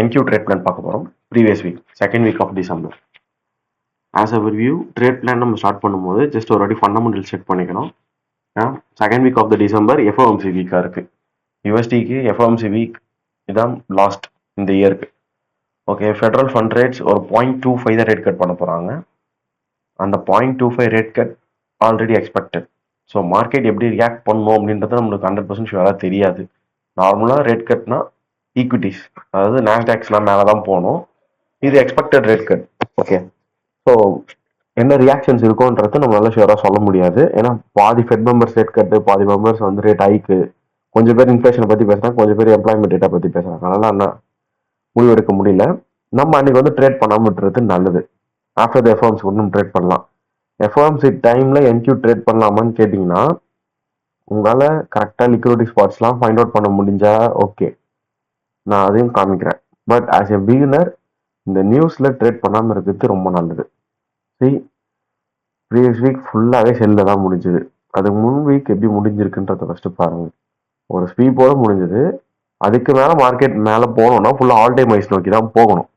NQ trade plan பார்க்க போகிறோம். Previous week second week of December. As a review trade plan நம்ம start பண்ணும்போது just ஒரு வாட்டி ஃபண்டமெண்டல் செக் பண்ணிக்கணும். Second week of the December FOMC வீக்காக இருக்குது. யூஎஸ்டிக்கு எஃப்ஓஎம்சி வீக் இதான் லாஸ்ட் இந்த இயருக்கு. ஓகே, ஃபெடரல் ஃபண்ட் ரேட்ஸ் ஒரு 0.25 தான் ரேட் கட் பண்ண போகிறாங்க. அந்த 0.25 rate cut already expected. So market எப்படி ரியாக்ட் பண்ணணும் அப்படின்றது நம்மளுக்கு 100% ஷுவராக தெரியாது. நார்மலாக ரேட் கட்னா ஈக்விட்டிஸ், அதாவது நாஸ்டாக்ஸ்லாம் மேலே தான் போகணும். இது expected rate cut. Okay, so என்ன ரியாக்ஷன்ஸ் இருக்கும்ன்றது நம்மளால ஷுவராக சொல்ல முடியாது. ஏன்னா பாதி ஃபெட் மெம்பர்ஸ் ரேட் கட்டு, பாதி மெம்பர்ஸ் வந்து ரேட் ஹைக்கு, கொஞ்சம் பேர் இன்ஃப்ளேஷனை பற்றி பேசுகிறாங்க, கொஞ்சம் பேர் எம்ப்ளாய்மெண்ட் ரேட்டை பற்றி பேசுகிறாங்க. அதனால என்ன முடிவு எடுக்க முடியல. நம்ம அன்னைக்கு வந்து ட்ரேட் பண்ணாமல் விட்டுறது நல்லது. ஆஃப்டர் த எஃப்ஓஎம்சி ஒன்றும் ட்ரேட் பண்ணலாம். எஃப்ஓஎம்சி டைமில் என்கியூ ட்ரேட் பண்ணலாமான்னு கேட்டிங்கன்னா, உங்களால் கரெக்டாக லிக்விடிட்டி ஸ்பாட்ஸ்லாம் ஃபைண்ட் அவுட் பண்ண முடிஞ்சா ஓகே, நான் அதையும் காமிக்கிறேன். பட் ஆஸ் எ பிகினர் இந்த நியூஸில் ட்ரேட் பண்ணாமல் இருக்கிறது ரொம்ப நல்லது. ப்ரீவியஸ் வீக் ஃபுல்லாகவே செல்லில் தான் முடிஞ்சுது. அதுக்கு முன் வீக் எப்படி முடிஞ்சிருக்குன்றத ஃபஸ்ட்டு பாருங்கள். ஒரு ஸ்வீப்போடு முடிஞ்சது. அதுக்கு மேலே மார்க்கெட் மேலே போகணும்னா ஃபுல்லாக ஆல் டைம் ஹைஸ் நோக்கி தான் போகணும்.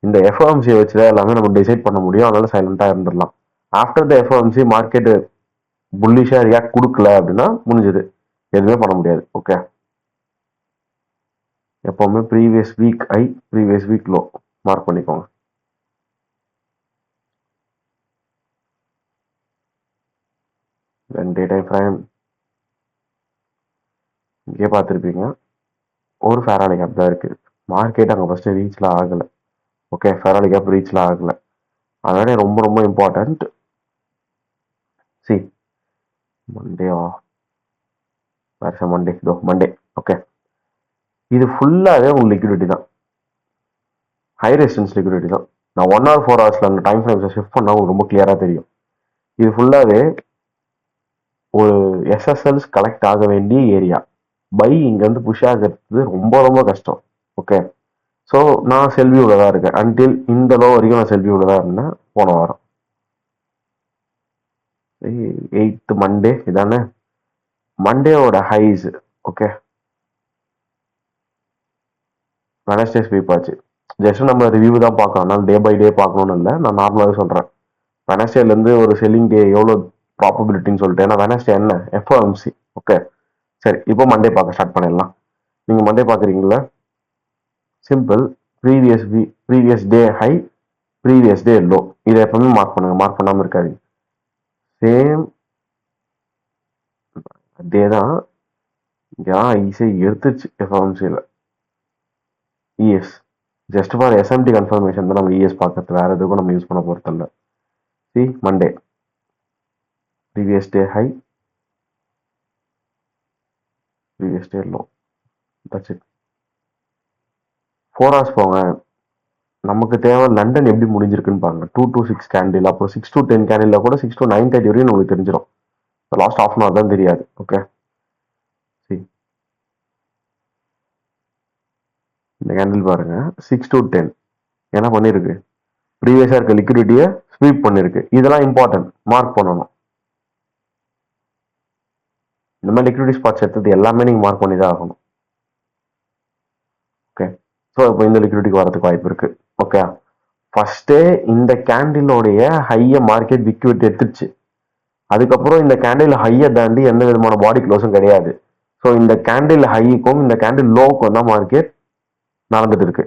இந்த எஃப்ஓஎம்சியை வச்சு தான் எல்லாமே நம்ம டிசைட் பண்ண முடியும். அதனால சைலண்டாக இருந்துடலாம். ஆஃப்டர் த எஃப்ஓஎம்சி மார்க்கெட்டு புல்லிஷாக ரியாக்ட் கொடுக்கல அப்படின்னா முடிஞ்சது, எதுவுமே பண்ண முடியாது. ஓகே, எப்போவுமே previous week high, previous week low mark பண்ணிக்கோங்க. தென் டே டைம் ஃப்ரேம் இங்கே பார்த்துருப்பீங்க. ஒரு ஃபேராடே கேப் தான் இருக்குது. மார்க்கெட் அங்கே ஃபஸ்ட்டு ரீச்சில் ஆகலை. ஓகே, ஃபேராடே கேப் ரீச்சில் ஆகலை. அதனால ரொம்ப ரொம்ப இம்பார்ட்டண்ட். சி மண்டேவா, வேறு மண்டே, இதோ மண்டே. ஓகே, இது ஃபுல்லாகவே உங்களுக்கு லிக்விடிட்டி தான், ஹை ரெசிஸ்டன்ஸ் லிக்விடிட்டி தான். நான் 1 or 4 hours அந்த டைம் ஃப்ரேம்ஸை ஷிஃப்ட் பண்ணால் உங்களுக்கு ரொம்ப கிளியராக தெரியும். இது ஃபுல்லாகவே ஒரு எஸ்எஸ்எல்ஸ் கலெக்ட் ஆக வேண்டிய ஏரியா. பை இங்கேருந்து புஷ் ஆகிறது ரொம்ப ரொம்ப கஷ்டம். ஓகே, ஸோ நான் செல்வியூவில் தான் இருக்கேன். அன்டில் இந்த லோ வரைக்கும் நான் செல்வியூவில் தான் இருந்தேன் போன வாரம். 8th மண்டே இதானே மண்டேவோட ஹைஸ். ஓகே, வெனஸ்டே ஸ்வீப் ஆச்சு. ஜஸ்ட் நம்ம ரிவ்யூ தான் பார்க்கணும், அதனால டே பை டே பார்க்கணும்னு இல்லை, நான் நார்மலாகவே சொல்கிறேன். வெனஸ்டேலேருந்து ஒரு செல்லிங் டே எவ்வளோ ப்ராபபிலிட்டின்னு சொல்லிட்டு. ஏன்னா வெனஸ்டே என்ன எஃப்ஓஎம்சி. ஓகே, சரி, இப்போ மண்டே பார்க்க ஸ்டார்ட் பண்ணிடலாம். நீங்கள் மண்டே பார்க்குறீங்களா? Simple. Previous day high, previous day low. இதை எப்பவுமே மார்க் பண்ணுங்க, மார்க் பண்ணாமல் இருக்காது. சேம் அதே தான் இங்கே ஈஸியாக எடுத்துச்சு எஃப்ஓஎம்சியில். ES just for SMT confirmation தான் நம்ம இஎஸ் பார்க்கறது, வேறு எதுக்கும் நம்ம யூஸ் பண்ண போகிறதில்ல. C Monday previous day high, previous day low. That's it. 4 hours போங்க. நமக்கு தேவை லண்டன் எப்படி முடிஞ்சிருக்குன்னு பாருங்க. 2 to 6 கேண்டில், அப்புறம் 6 to 10 கேண்டில் கூட 6 to 9:30 வரையும் உங்களுக்கு தெரிஞ்சிடும். லாஸ்ட் ஹாஃப் அன் ஹவர் தான் தெரியாது. ஓகே, இந்த கேண்டில் பாருங்க, 6 to 10 என்ன பண்ணிருக்கு, ப்ரீவியஸாக இருக்க லிக்விடிட்டியை ஸ்வீப் பண்ணிருக்கு. இதெல்லாம் இம்பார்ட்டன்ட், மார்க் பண்ணணும். இந்த மாதிரி லிக்விடிட்டி ஸ்பாட்ஸ் எடுத்தது எல்லாமே நீங்கள் மார்க் பண்ணி தான் ஆகணும். ஓகே, ஸோ இப்போ இந்த லிக்விடிட்டிக்கு வரதுக்கு வாய்ப்பு இருக்கு. ஓகே, ஃபர்ஸ்டே இந்த கேண்டிலோடைய ஹையை மார்க்கெட் லிக்விடிட்டி எடுத்துருச்சு. அதுக்கப்புறம் இந்த கேண்டில் ஹையை தாண்டி எந்த விதமான பாடி க்ளோஸும் கிடையாது. ஸோ இந்த கேண்டில் ஹைக்கும் இந்த கேண்டில் லோவுக்கும் தான் மார்க்கெட் நடந்துட்டு இருக்கு.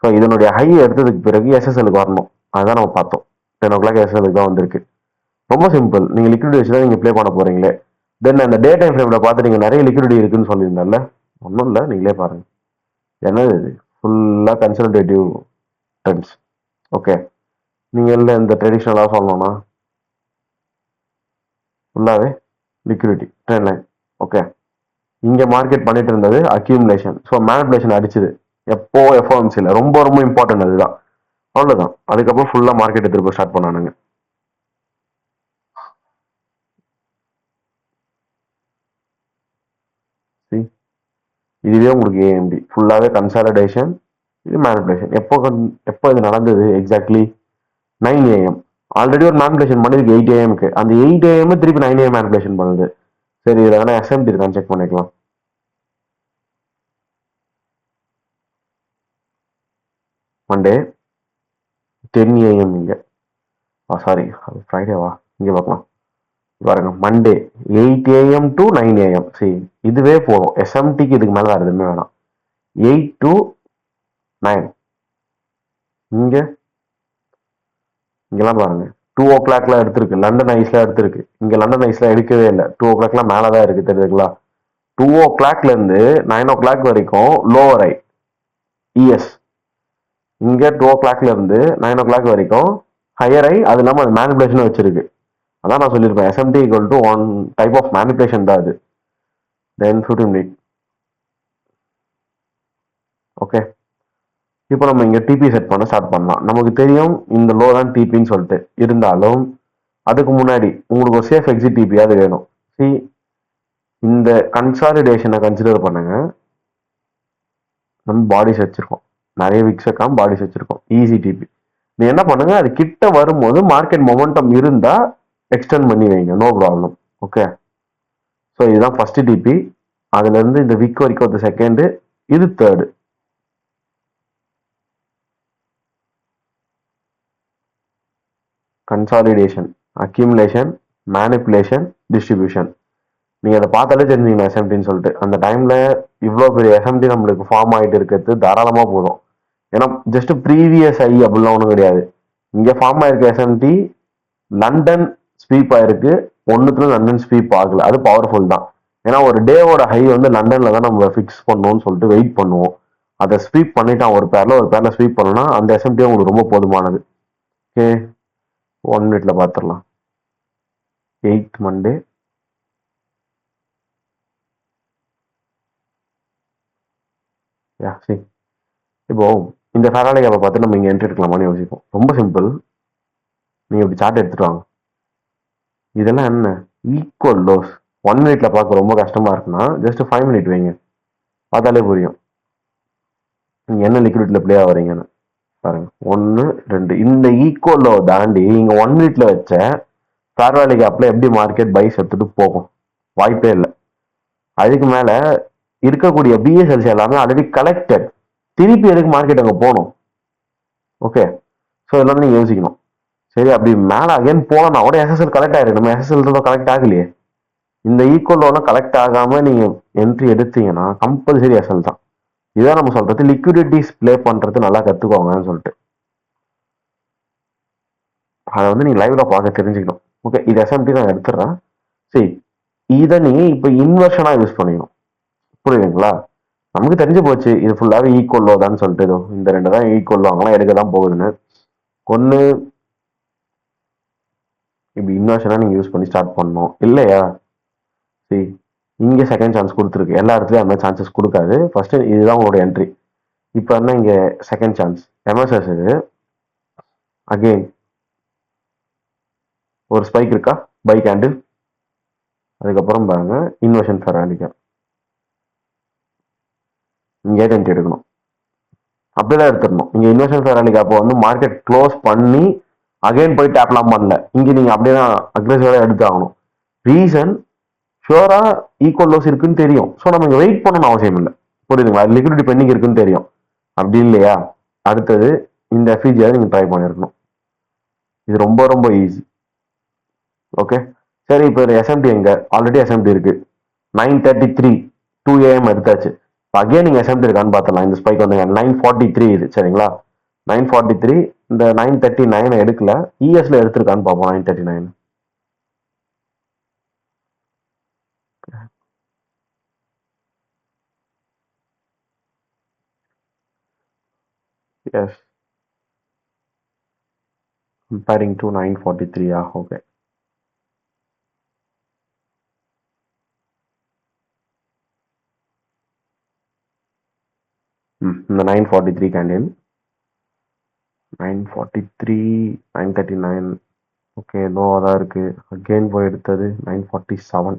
ஸோ இதனுடைய ஹை எடுத்ததுக்கு பிறகு எஸ்எஸ்எலுக்கு வரணும். அதுதான் நம்ம பார்த்தோம். 10 o'clock எஸ்எஸ்எலுக்கு தான் வந்திருக்கு. ரொம்ப சிம்பிள். நீங்கள் லிக்விடிட்டி வச்சு தான் நீங்கள் ப்ளே பண்ண போறீங்களே. தென் அந்த டே டைம் ஃப்ரேமில் பார்த்து நீங்கள் நிறைய லிக்விடிட்டி இருக்குன்னு சொல்லியிருந்தால, ஒன்றும் இல்லை, நீங்களே பாருங்க. என்னது இது, ஃபுல்லாக கன்சல்டேட்டிவ் ட்ரெண்ட்ஸ். ஓகே, நீங்கள் இல்லை இந்த ட்ரெடிஷ்னலாக சொல்லணும்னா ஃபுல்லாகவே லிக்விடிட்டி ட்ரெண்ட் லைன். ஓகே, இங்கே மார்க்கெட் பண்ணிட்டு இருந்தது அக்யூமுலேஷன். ஸோ மேனிபுலேஷன் அடிச்சுது எப்போ எஃப்ஓஎம்சியில். ரொம்ப ரொம்ப இம்பார்ட்டன்ட் அதுதான். அவ்வளோதான். அதுக்கப்புறம் ஃபுல்லாக மார்க்கெட் திரும்ப ஸ்டார்ட் பண்ணானுங்க. இதுவே உங்களுக்கு ஏஎம்டி ஃபுல்லாகவே கன்சாலிடேஷன், இது மேனிபுலேஷன். எப்போ இது நடந்தது எக்ஸாக்ட்லி 9 AM. ஆல்ரெடி ஒரு மேனிபுலேஷன் பண்ணிருக்கு 8 AM. அந்த 8 AM திருப்பி 9 AM மேனிபுலேஷன் பண்ணுது. சரி, இதில் வேணா எஸ்எம்டி இருக்கான்னு செக் பண்ணிக்கலாம். மண்டே 10 AM இங்கே சாரி ஃப்ரைடேவா இங்கே பார்க்கலாம் பாருங்க மண்டே 8 AM டு 9 AM சரி இதுவே போதும் எஸ்எம்டிக்கு இதுக்கு மேலே வேறு எதுவுமே வேணாம் 8 டு 9 இங்கே இங்கெல்லாம் பாருங்க 2 o'clockல எடுத்திருக்கு லண்டன் ஐஸ்ல எடுத்திருக்கு இங்க லண்டன் ஐஸ்ல எடுக்கவே இல்லை 2 o'clockலாம் மேலதான் இருக்கு தெரியுதுங்களா 2 o'clockல இருந்து 9 o'clock வரைக்கும் லோவர் ஐ இஎஸ் இங்க 2 o'clockல இருந்து 9 o'clock வரைக்கும் ஹையர் ஐ அது இல்லாம அது மேனிபுலேஷன் வச்சிருக்கு அதான் நான் சொல்லியிருப்பேன் SMT equal to one type of manipulation தான் அது தென் 15 மினிட் ஓகே இப்போ நம்ம இங்க டிபி செட் பண்ண ஸ்டார்ட் பண்ணலாம் நமக்கு தெரியும் இந்த லோ தான் டிபின்னு சொல்லிட்டு இருந்தாலும் அதுக்கு முன்னாடி உங்களுக்கு ஒரு சேஃப் எக்ஸிட் டிபியாவது வேணும் சி இந்த கன்சாலிடேஷனை கன்சிடர் பண்ணுங்க நம்ம பாடிஸ் வச்சிருக்கோம் நிறைய விக்ஸக்காம் பாடிஸ் வச்சிருக்கோம் ஈஸி டிபி நீ என்ன பண்ணுங்க அது கிட்ட வரும்போது மார்க்கெட் மொமெண்டம் இருந்தா எக்ஸ்டெண்ட் பண்ணி வைங்க நோ ப்ராப்ளம் ஓகே ஸோ இதுதான் ஃபர்ஸ்ட் டிபி அதுல இருந்து இந்த விக் வரைக்கும் ஒரு செகண்ட் இது third consolidation accumulation manipulation distribution நீங்க அதை பார்த்தாலே தெரிஞ்சுங்க எஸ்எம்டின்னு சொல்லிட்டு அந்த டைம்ல இவ்வளோ பெரிய எஸ்எம்டி நம்மளுக்கு ஃபார்ம் ஆகிட்டு இருக்கிறது தாராளமா போதும் ஏன்னா ஜஸ்ட் ப்ரீவியஸ் ஐ அப்படிலாம் ஒன்றும் கிடையாது இங்க ஃபார்ம் ஆயிருக்க எஸ்எம்டி லண்டன் ஸ்வீப் ஆயிருக்கு ஒன்றுத்துல லண்டன் ஸ்வீப் ஆகல அது பவர்ஃபுல் தான் ஏன்னா ஒரு டேவோட ஹை வந்து லண்டன்ல தான் நம்ம ஃபிக்ஸ் பண்ணணும்னு சொல்லிட்டு வெயிட் பண்ணுவோம் அதை ஸ்வீப் பண்ணிட்டான் ஒரு பேர்ல ஸ்வீப் பண்ணனா அந்த எஸ்எம்டி உங்களுக்கு ரொம்ப போதுமானது ஓகே 1 மினிட்ல பார்த்துடலாம் 8th மண்டே யா சரி இப்போ இந்த ஃபெராலி கேப்பை பார்த்து நம்ம இங்கே என்ட்ரி எடுக்கலாமான்னு யோசிப்போம் ரொம்ப சிம்பிள் நீங்கள் இப்படி சார்ட் எடுத்துட்டு வாங்க இதெல்லாம் என்ன ஈக்குவல் லோஸ் 1 மினிட்ல பார்க்க ரொம்ப கஷ்டமா இருக்குன்னா ஜஸ்ட் 5 மினிட் வைங்க பார்த்தாலே புரியும் நீங்க என்ன லிக்விட்ல பிளே ஆகிறீங்கன்னு பாருங்க 1 2 இந்த ஈக்குவல் லோ தாண்டி இங்க 1 மினிட்ல வச்ச ஃபேர்வேலி கேப்ல எப்படி மார்க்கெட் பைஸ் எடுத்துட்டு போகும் வாய்ப்பே இல்லை அதுக்கு மேல இருக்கக்கூடிய பிஎஸ்எல்சி எல்லாமே ஆல்ரெடி கலெக்டட் திருப்பி எதுக்கு மார்க்கெட் அங்கே போகணும் ஓகே ஸோ இதெல்லாம் நீங்க யோசிக்கணும் சரி அப்படி மேலே அகைன் போனா கூட எஸ்எஸ்எல் கலெக்ட் ஆயிருக்கு நம்ம எஸ்எஸ்எல் தான் கலெக்ட் ஆகலையே இந்த ஈக்குவல் லோனை கலெக்ட் ஆகாம நீங்க என்ட்ரி எடுத்தீங்கன்னா கம்பல்சரி எஸ்எல் தான் இதான் நம்ம சொல்றது லிக்விடிட்டிஸ் பிளே பண்றது நல்லா கத்துக்கோங்கன்னு சொல்லிட்டு அதை வந்து நீங்க லைவ்ல பார்க்க தெரிஞ்சுக்கணும் ஓகே இது எஸ்எம்டி நான் எடுத்துடுறேன் சரி இதை நீங்க இப்போ இன்வெர்ஷனா யூஸ் பண்ணிக்கணும் புரியுதுங்களா நமக்கு தெரிஞ்சு போச்சு இது ஃபுல்லாவே ஈக்குவல் லோ தான் சொல்லிட்டு இந்த 2 தான் ஈக்குவல் லோ அவங்களாம் எடுக்க தான் போகுதுன்னு ஒன்று இப்படி இன்வெர்ஷனா நீங்க யூஸ் பண்ணி ஸ்டார்ட் பண்ணணும் இல்லையா சரி இங்க செகண்ட் சான்ஸ் கொடுத்துருக்கு எல்லா இடத்துலயும் அந்த சான்சஸ் கொடுக்காது ஃபர்ஸ்ட் இதுதான் உங்களோட என்ட்ரி இப்போ என்ன இங்க செகண்ட் சான்ஸ் எம்எஸ்எஸ் இது அகெயின் ஒரு ஸ்பைக் இருக்கா பை கேண்டில் அதுக்கப்புறம் பாருங்க இன்வெர்ஷன் ஃபெராலிக்கா இங்கே என்ட்ரி எடுக்கணும் அப்படிதான் எடுத்துடணும் இங்க இன்வெர்ஷன் ஃபெராலிக்கா அப்போ வந்து மார்க்கெட் க்ளோஸ் பண்ணி அகைன் போய் டேப்லாம் பண்ணல இங்க நீங்க அப்படியே தான் அக்ரெசிவா எடுத்து ஆகணும் ரீசன் ஷுவரா ஈக்குவல் லோஸ் இருக்குன்னு தெரியும் ஸோ நம்ம இங்க வெயிட் பண்ணணும் அவசியம் இல்லை புரியுதுங்களா லிக்விடிட்டி பெண்டிங் இருக்குன்னு தெரியும் அப்படி இல்லையா அடுத்தது இந்த எஃபிஜியை நீங்க ட்ரை பண்ணிருக்கணும் இது ரொம்ப ரொம்ப ஈஸி ஓகே சரி இப்போ எஸ்எம்டி எங்க ஆல்ரெடி எஸ்எம்டி இருக்கு 9:33 2 AM எடுத்தாச்சு அகைன் நீங்க எஸ்எம்டி இருக்கான்னு பார்த்தலாம் இந்த ஸ்பைக் வந்து 9:43 இது சரிங்களா 9:43 இந்த 9:39 எடுக்கல இஎஸ்ல எடுத்திருக்கான்னு பார்ப்போம் 9:39 yes comparing to 9:43 okay இந்த 9:43 கேண்டில் 9:43 9:39 ஓகே லோவாக தான் இருக்கு அகெயின் போய் எடுத்தது 9:47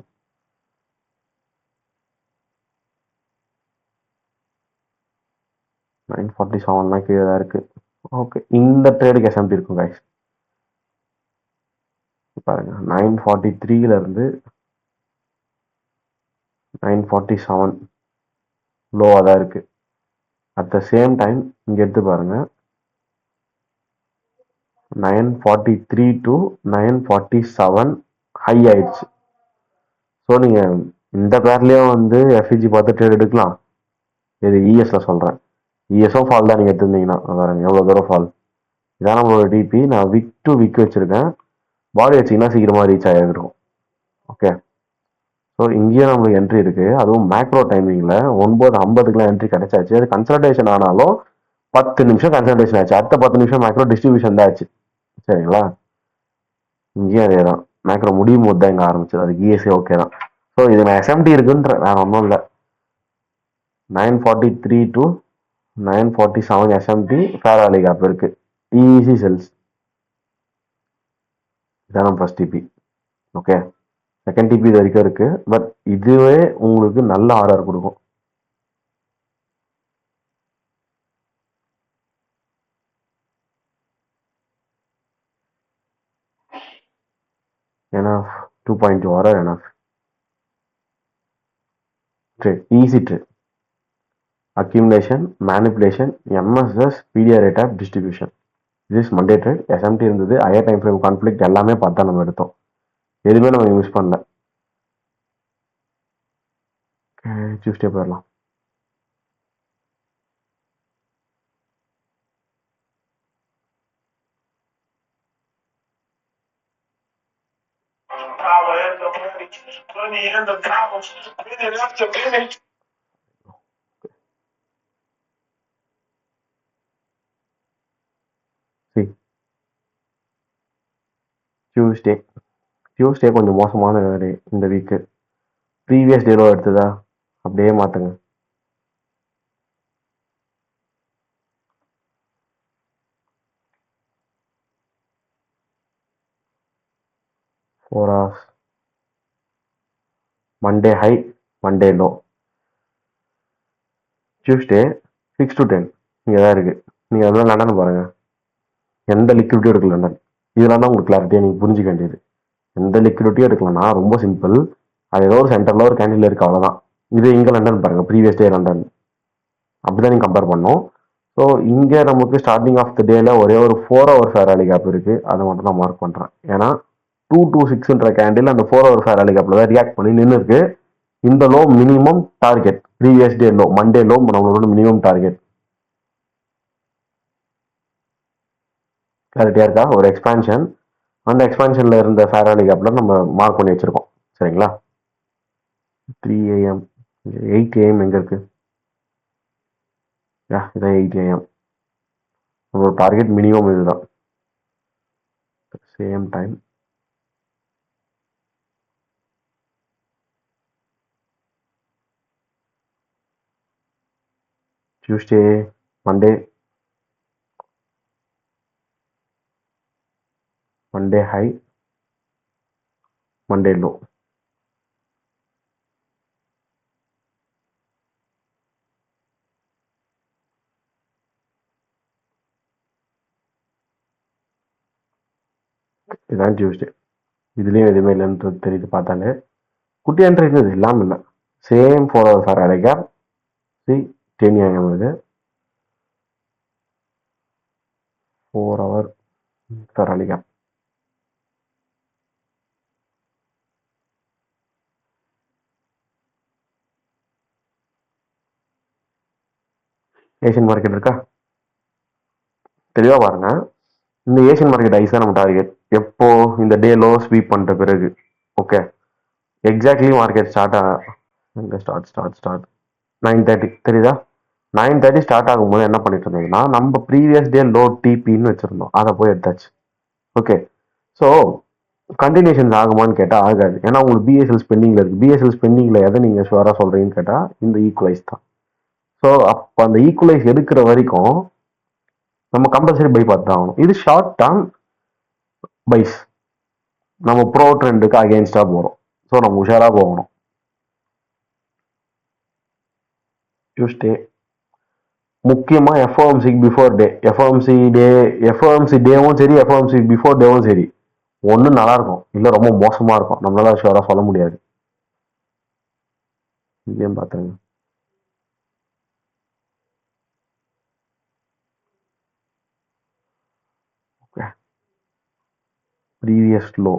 9:47 கீழே தான் இருக்கு ஓகே இந்த ட்ரேடுக்கு எஸ்எம்டி இருக்கும் கைஸ் பாருங்க 9:43ல இருந்து 9:47 லோவாக தான் இருக்கு அட் த சேம் டைம் இங்க எடுத்து பாருங்க 943 டு 947 ஹை ஆயிடுச்சு. ஸோ நீங்கள் இந்த பேர்லேயும் வந்து எஃப்இஜி பார்த்து ட்ரேட் எடுக்கலாம். இது இஎஸ்ல சொல்கிறேன். இஎஸ்ஓ ஃபால் தான் நீங்கள் எடுத்துருந்தீங்கன்னா பாருங்க எவ்வளோ தூரம் ஃபால். இதான் நம்மளோட டிபி. நான் விக் டு விக் வச்சுருக்கேன். பாடி வச்சிங்கன்னா சீக்கிரமாக ரீச் ஆகிருக்கும். ஓகே. ஸோ இங்கேயும் நம்மளுக்கு என்ட்ரி இருக்குது. அதுவும் மேக்ரோ டைமிங்கில் 9:50க்குலாம் என்ட்ரி கிடைச்சாச்சு. அது கன்சல்டேஷன் ஆனாலும் 10 நிமிஷம் கன்சல்டேஷன் ஆச்சு. அடுத்த 10 நிமிஷம் மேக்ரோ டிஸ்ட்ரிபியூஷன் தான் ஆச்சு. சரிங்களா? இங்கேயும் அதே தான். மேக்ரோ முடியும் போது தான் இங்கே ஆரம்பிச்சது. அது இஎஸ்ஏ ஓகே தான். ஸோ இது நான் எஸ்எம்டி இருக்குன்ற வேற ஒன்றும் இல்லை. 943 டு 947 எஸ்எம்டி ஃபேராலி கேப் இருக்கு. இஇசி செல்ஸ் இதான் first TP. Okay. Second TP இது வரைக்கும் இருக்கு. பட் இதுவே உங்களுக்கு நல்ல ஆர்டர் கொடுக்கும். enough 2.2 order enough trade, easy trade, accumulation, manipulation, MSS, PDR rate of distribution. This is Monday trade. SMT இருந்தது, higher time frame conflict எல்லாமே பார்த்தா நம்ம எடுத்தோம். எதுவுமே நம்ம யூஸ் பண்ணல. டியூஸ்டே போயிடலாம். டியூஸ்டே கொஞ்சம் மோசமான டே இந்த வீக்கு. ப்ரீவியஸ் டேலோ எடுத்ததா அப்படியே மாத்துங்க. Monday high, Monday low. Tuesday 6 to 10 இங்கே தான் இருக்குது. நீங்கள் அதெல்லாம் லண்டன் பாருங்க. எந்த லிக்விடிட்டியும் எடுக்கல லண்டன். இதெல்லாம் தான் உங்களுக்கு கிளாரிட்டியாக நீங்கள் புரிஞ்சிக்க வேண்டியது. எந்த லிக்விடிட்டியும் எடுக்கலன்னா ரொம்ப சிம்பிள். அது ஏதோ ஒரு சென்டரில் ஒரு கேண்டில் இருக்குது, அவ்வளோதான். இது இங்கே லண்டன் பாருங்க, ப்ரீவியஸ் டே லண்டன். அப்படிதான் நீங்கள் கம்பேர் பண்ணோம். ஸோ இங்கே நமக்கு ஸ்டார்டிங் ஆஃப் த டேல ஒரே ஒரு 4 hour ஃபேராலி கேப் இருக்குது. அதை மட்டும் நான் மார்க் பண்ணுறேன். ஏன்னா 226ன்ற கேண்டில் அந்த 4 hour ஃபேராலி கேப்பில் தான் ரியாக்ட் பண்ணி நின்று இருக்கு. இந்த low minimum target. Previous day low, Monday low நம்மளோட மினிமம் டார்கெட். கிளாரிட்டியா இருக்கா? ஒரு எக்ஸ்பான்ஷன். அந்த எக்ஸ்பான்ஷன்ல இருந்த ஃபேராலி கேப்ல நம்ம மார்க் பண்ணி வச்சிருக்கோம். சரிங்களா? 3 AM 8 AM எங்க இருக்கு? இதான் 8 AM. நம்மளோட டார்கெட் மினிமம் இதுதான். Same time Tuesday, Monday high, Monday low. இதுதான் டியூஸ்டே. இதுலயும் எதுவுமே இல்லைன்றது தெரியுது பார்த்தாலே. குட்டி என்ட்ரி இருந்தது, இல்லாமல் இல்லை. Same 4 hour fair value gap. 10 AM இது 4 hour fair value gap. Asian market இருக்கா? தெளிவா பாருங்க. இந்த ஏஷியன் மார்க்கெட் ஐஸ் தான் நம்ம டார்கெட். எப்போ? இந்த டே லோ ஸ்வீப் பண்ணிட்ட பிறகு. ஓகே. எக்ஸாக்ட்லி மார்க்கெட் ஸ்டார்ட் 9:30 தெரியுதா? 9:30 ஸ்டார்ட் ஆகும்போது என்ன பண்ணிட்டு இருந்ததுன்னா, நம்ம ப்ரீவியஸ் டே லோ டிபின்னு வச்சிருந்தோம். அதை போய் எடுத்தாச்சு. ஓகே. ஸோ கண்டினியூஷன்ஸ் ஆகுமான்னு கேட்டால் ஆகாது. ஏன்னா உங்களுக்கு பிஎஸ்எல் ஸ்பெண்டிங்ல இருக்கு. பிஎஸ்எல் ஸ்பெண்டிங்ல எதை நீங்க ஷுவரா சொல்றீங்கன்னு கேட்டால் இந்த ஈக்குவலைஸ் தான். ஸோ அப்போ அந்த ஈக்குவலைஸ் எடுக்கிற வரைக்கும் நம்ம கம்பல்சரி பை பார்த்து தான் ஆகணும். இது ஷார்ட் டேர்ம் பைஸ். நம்ம ப்ரோ ட்ரெண்டுக்கு அகேன்ஸ்டா போறோம். ஸோ நம்ம உஷாரா போகணும். டியூஸ்டே முக்கியமா எஃப்ஓஎம்சிக்கு பிஃபோர் டே. எஃப்ஓஎம்சி டேவும் சரி, எஃப்ஓஎம்சி பிஃபோர் டேவும் சரி, ஒன்று நல்லா இருக்கும், இல்லை ரொம்ப மோசமா இருக்கும். நம்மளால ஷுவரா சொல்ல முடியாது. இதையும் பார்த்துருங்க. ஓகே. ப்ரீவியஸ் லோ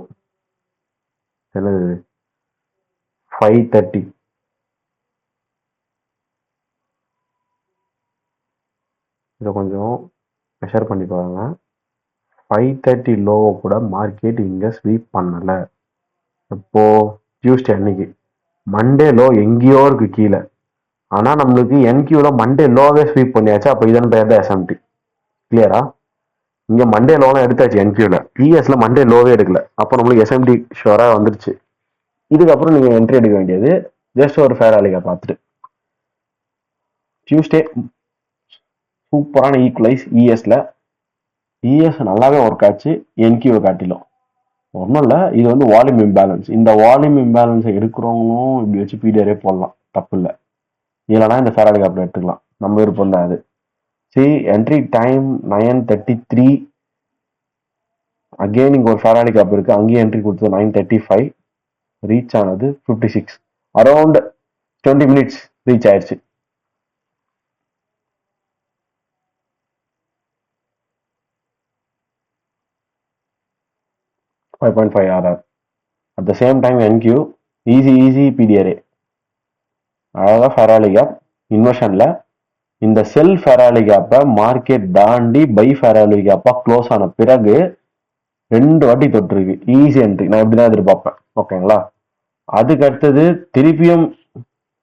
என்னது 530. இதை கொஞ்சம் மெஷர் பண்ணி பாருங்க. 530 லோவை கூட மார்க்கெட் இங்கே ஸ்வீப் பண்ணலை. இப்போ டியூஸ்டே அன்னைக்கு மண்டே லோ எங்கேயோ இருக்கு கீழே. ஆனால் நம்மளுக்கு என்கியூவில் மண்டே லோவே ஸ்வீப் பண்ணியாச்சு. அப்போ இதன் பேர் தான் எஸ்எம்டி. கிளியரா? இங்கே மண்டே லோலாம் எடுத்தாச்சு என்கியூவில். பிஎஸ்ல மண்டே லோவே எடுக்கல. அப்போ நம்மளுக்கு எஸ்எம்டி ஷுவராக வந்துருச்சு. இதுக்கப்புறம் நீங்கள் என்ட்ரி எடுக்க வேண்டியது ஜஸ்ட் ஒரு ஃபேர் ஆலிகா பார்த்துட்டு. டியூஸ்டே சூப்பரான ஈக்குவலைஸ் இஎஸ்ல. இஎஸ் நல்லாவே ஒர்க் ஆச்சு என்கியூவை காட்டிலும். ஒன்றும் இல்லை, இது வந்து வால்யூம் இம்பேலன்ஸ். இந்த வால்யூம் இம்பேலன்ஸை எடுக்கிறவங்களும் இப்படி வச்சு பிடிஆரே போடலாம், தப்பு இல்லை. இல்லைனா இந்த ஃபேராலிகா அப்படி எடுத்துக்கலாம், நம்ம விருப்பம் தான் அது. Entry time 9:33. அகெயின் இங்கே ஒரு ஃபேராலி கப் இருக்கு, அங்கேயும் என்ட்ரி கொடுத்தது 9:35. ரீச் ஆனது 56. அரௌண்ட் 20 மினிட்ஸ் ரீச் ஆயிடுச்சு. $5.5 RR. At the same time NQ easy PDRA. அதாவது ஃபெராலி கேப் இன்வெர்ஷன்ல இந்த செல் ஃபெராலி கேப்பை மார்க்கெட் தாண்டி பை ஃபெராலி கேப்பா க்ளோஸ் ஆன பிறகு 2 வாட்டி தொட்டிருக்கு. ஈஸி என்ட்ரி, நான் இப்படிதான் எதிர்பார்ப்பேன். ஓகேங்களா? அதுக்கு அடுத்தது திருப்பியும்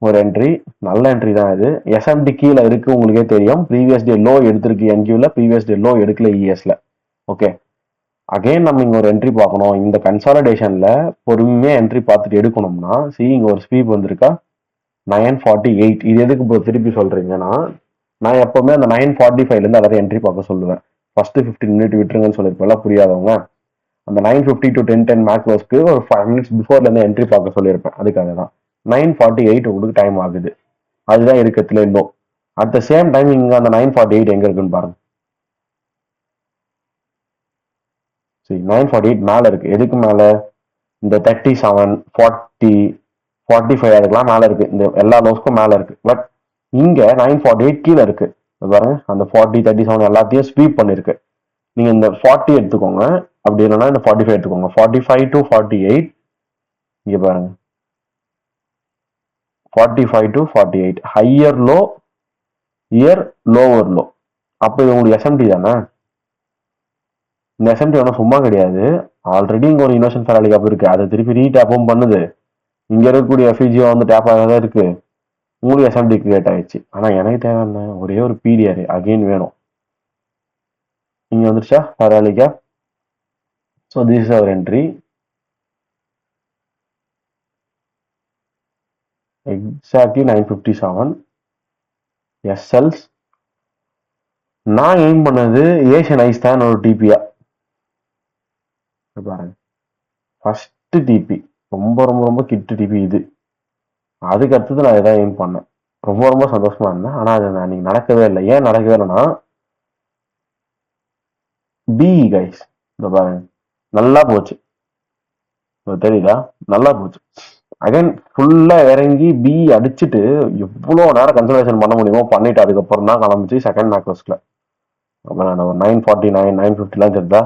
ஒரு என்ட்ரி, நல்ல என்ட்ரி தான் இது. எஸ்எம்டி கீழே இருக்கு, உங்களுக்கே தெரியும். ப்ரீவியஸ் டே லோ எடுத்திருக்கு என்கியூல, ப்ரீவியஸ் டே லோ எடுக்கல இஎஸ்ல. ஓகே, அகைன் நம்ம இங்க ஒரு என்ட்ரி பார்க்கணும். இந்த கன்சாலிடேஷன்ல பொறுமையா என்ட்ரி பார்த்துட்டு எடுக்கணும்னா இங்க ஒரு ஸ்வீப் வந்திருக்கா 9:48. இது எதுக்கு திருப்பி சொல்றீங்கன்னா, நான் எப்பவுமே அந்த 9:45 இருந்து எல்லாரும் என்ட்ரி பார்க்க சொல்லுவேன். ஃபர்ஸ்ட் 15 மினிட் விட்டுருங்கன்னு சொல்லியிருப்பேன். புரியாதவங்க அந்த 9:50 to 10:10 மேக்ரோஸ்க்கு ஒரு 5 மினிட்ஸ் பிஃபோர்ல இருந்து என்ட்ரி பார்க்க சொல்லியிருப்பேன். அதுக்காக தான் 9:48 உங்களுக்கு டைம் ஆகுது. அதுதான் இருக்கிறதுல low. At the same time இங்க அந்த 9:48 எங்க இருக்குன்னு பாருங்க. 9:48 மேல இருக்கு. எதுக்கு மேல? இந்த 37, 40, 45 அதுக்கெல்லாம் மேல இருக்கு. இந்த எல்லா லோஸ்க்கும் மேல இருக்கு. பட் இங்க 9:48 கீழே இருக்கு பாருங்க. அந்த 40, 37 எல்லாத்தையும் ஸ்வீப் பண்ணிருக்கு. நீங்க இந்த 40 எடுத்துக்கோங்க, அப்படி இல்லைன்னா இந்த 45 எடுத்துக்கோங்க. 45 to 48 இங்க பாருங்க. 45 to 48 higher low, year lower low. அப்போ இது உங்களுக்கு எஸ்எம்டி தானே? இந்த எஸ்எம்டி ஒன்றும் சும்மா கிடையாது. ஆல்ரெடி இங்க ஒரு இன்வெர்ஷன் ஃபெராலி கேப் இருக்கு, அதை திருப்பி ரீடேப்பும் பண்ணுது. இங்க இருக்கக்கூடிய எஃபிஜியோ வந்து டேப் ஆகாதான் இருக்கு. உங்களுக்கு எஸ்எம்டி கிரியேட் ஆயிடுச்சு. ஆனா எனக்கு தேவை என்ன? ஒரே ஒரு பிடிஆர் அகெயின் வேணும். இங்க வந்துருச்சா fair value gap? So this is our entry. Exactly 9:57 SLs. நான் எய்ம் பண்ணது ஏஷியன் ஐஸ் தான் ஒரு டிபியா பாருங்க. ஃபர்ஸ்ட் டிபி ரொம்ப ரொம்ப ரொம்ப கிட்டு டிபி இது. அதுக்கு அடுத்தது நான் இதான் எய்ம் பண்ணேன். ரொம்ப ரொம்ப சந்தோஷமா இருந்தேன். ஆனா அது நான் நீங்க நடக்கவே இல்லை. ஏன் நடக்கவே இல்லைன்னா, பி கைஸ் இந்த பாருங்க நல்லா போச்சு, தெரியுதா? நல்லா போச்சு. அகைன் ஃபுல்லா இறங்கி பி அடிச்சுட்டு எவ்வளோ நேரம் கன்சல்டேஷன் பண்ண முடியுமோ பண்ணிட்டு அதுக்கப்புறம் தான் கிளம்பிச்சு செகண்ட் மேக்ரோஸ்ல. நான் ஒரு 9:49, 9:50 தெரிஞ்சா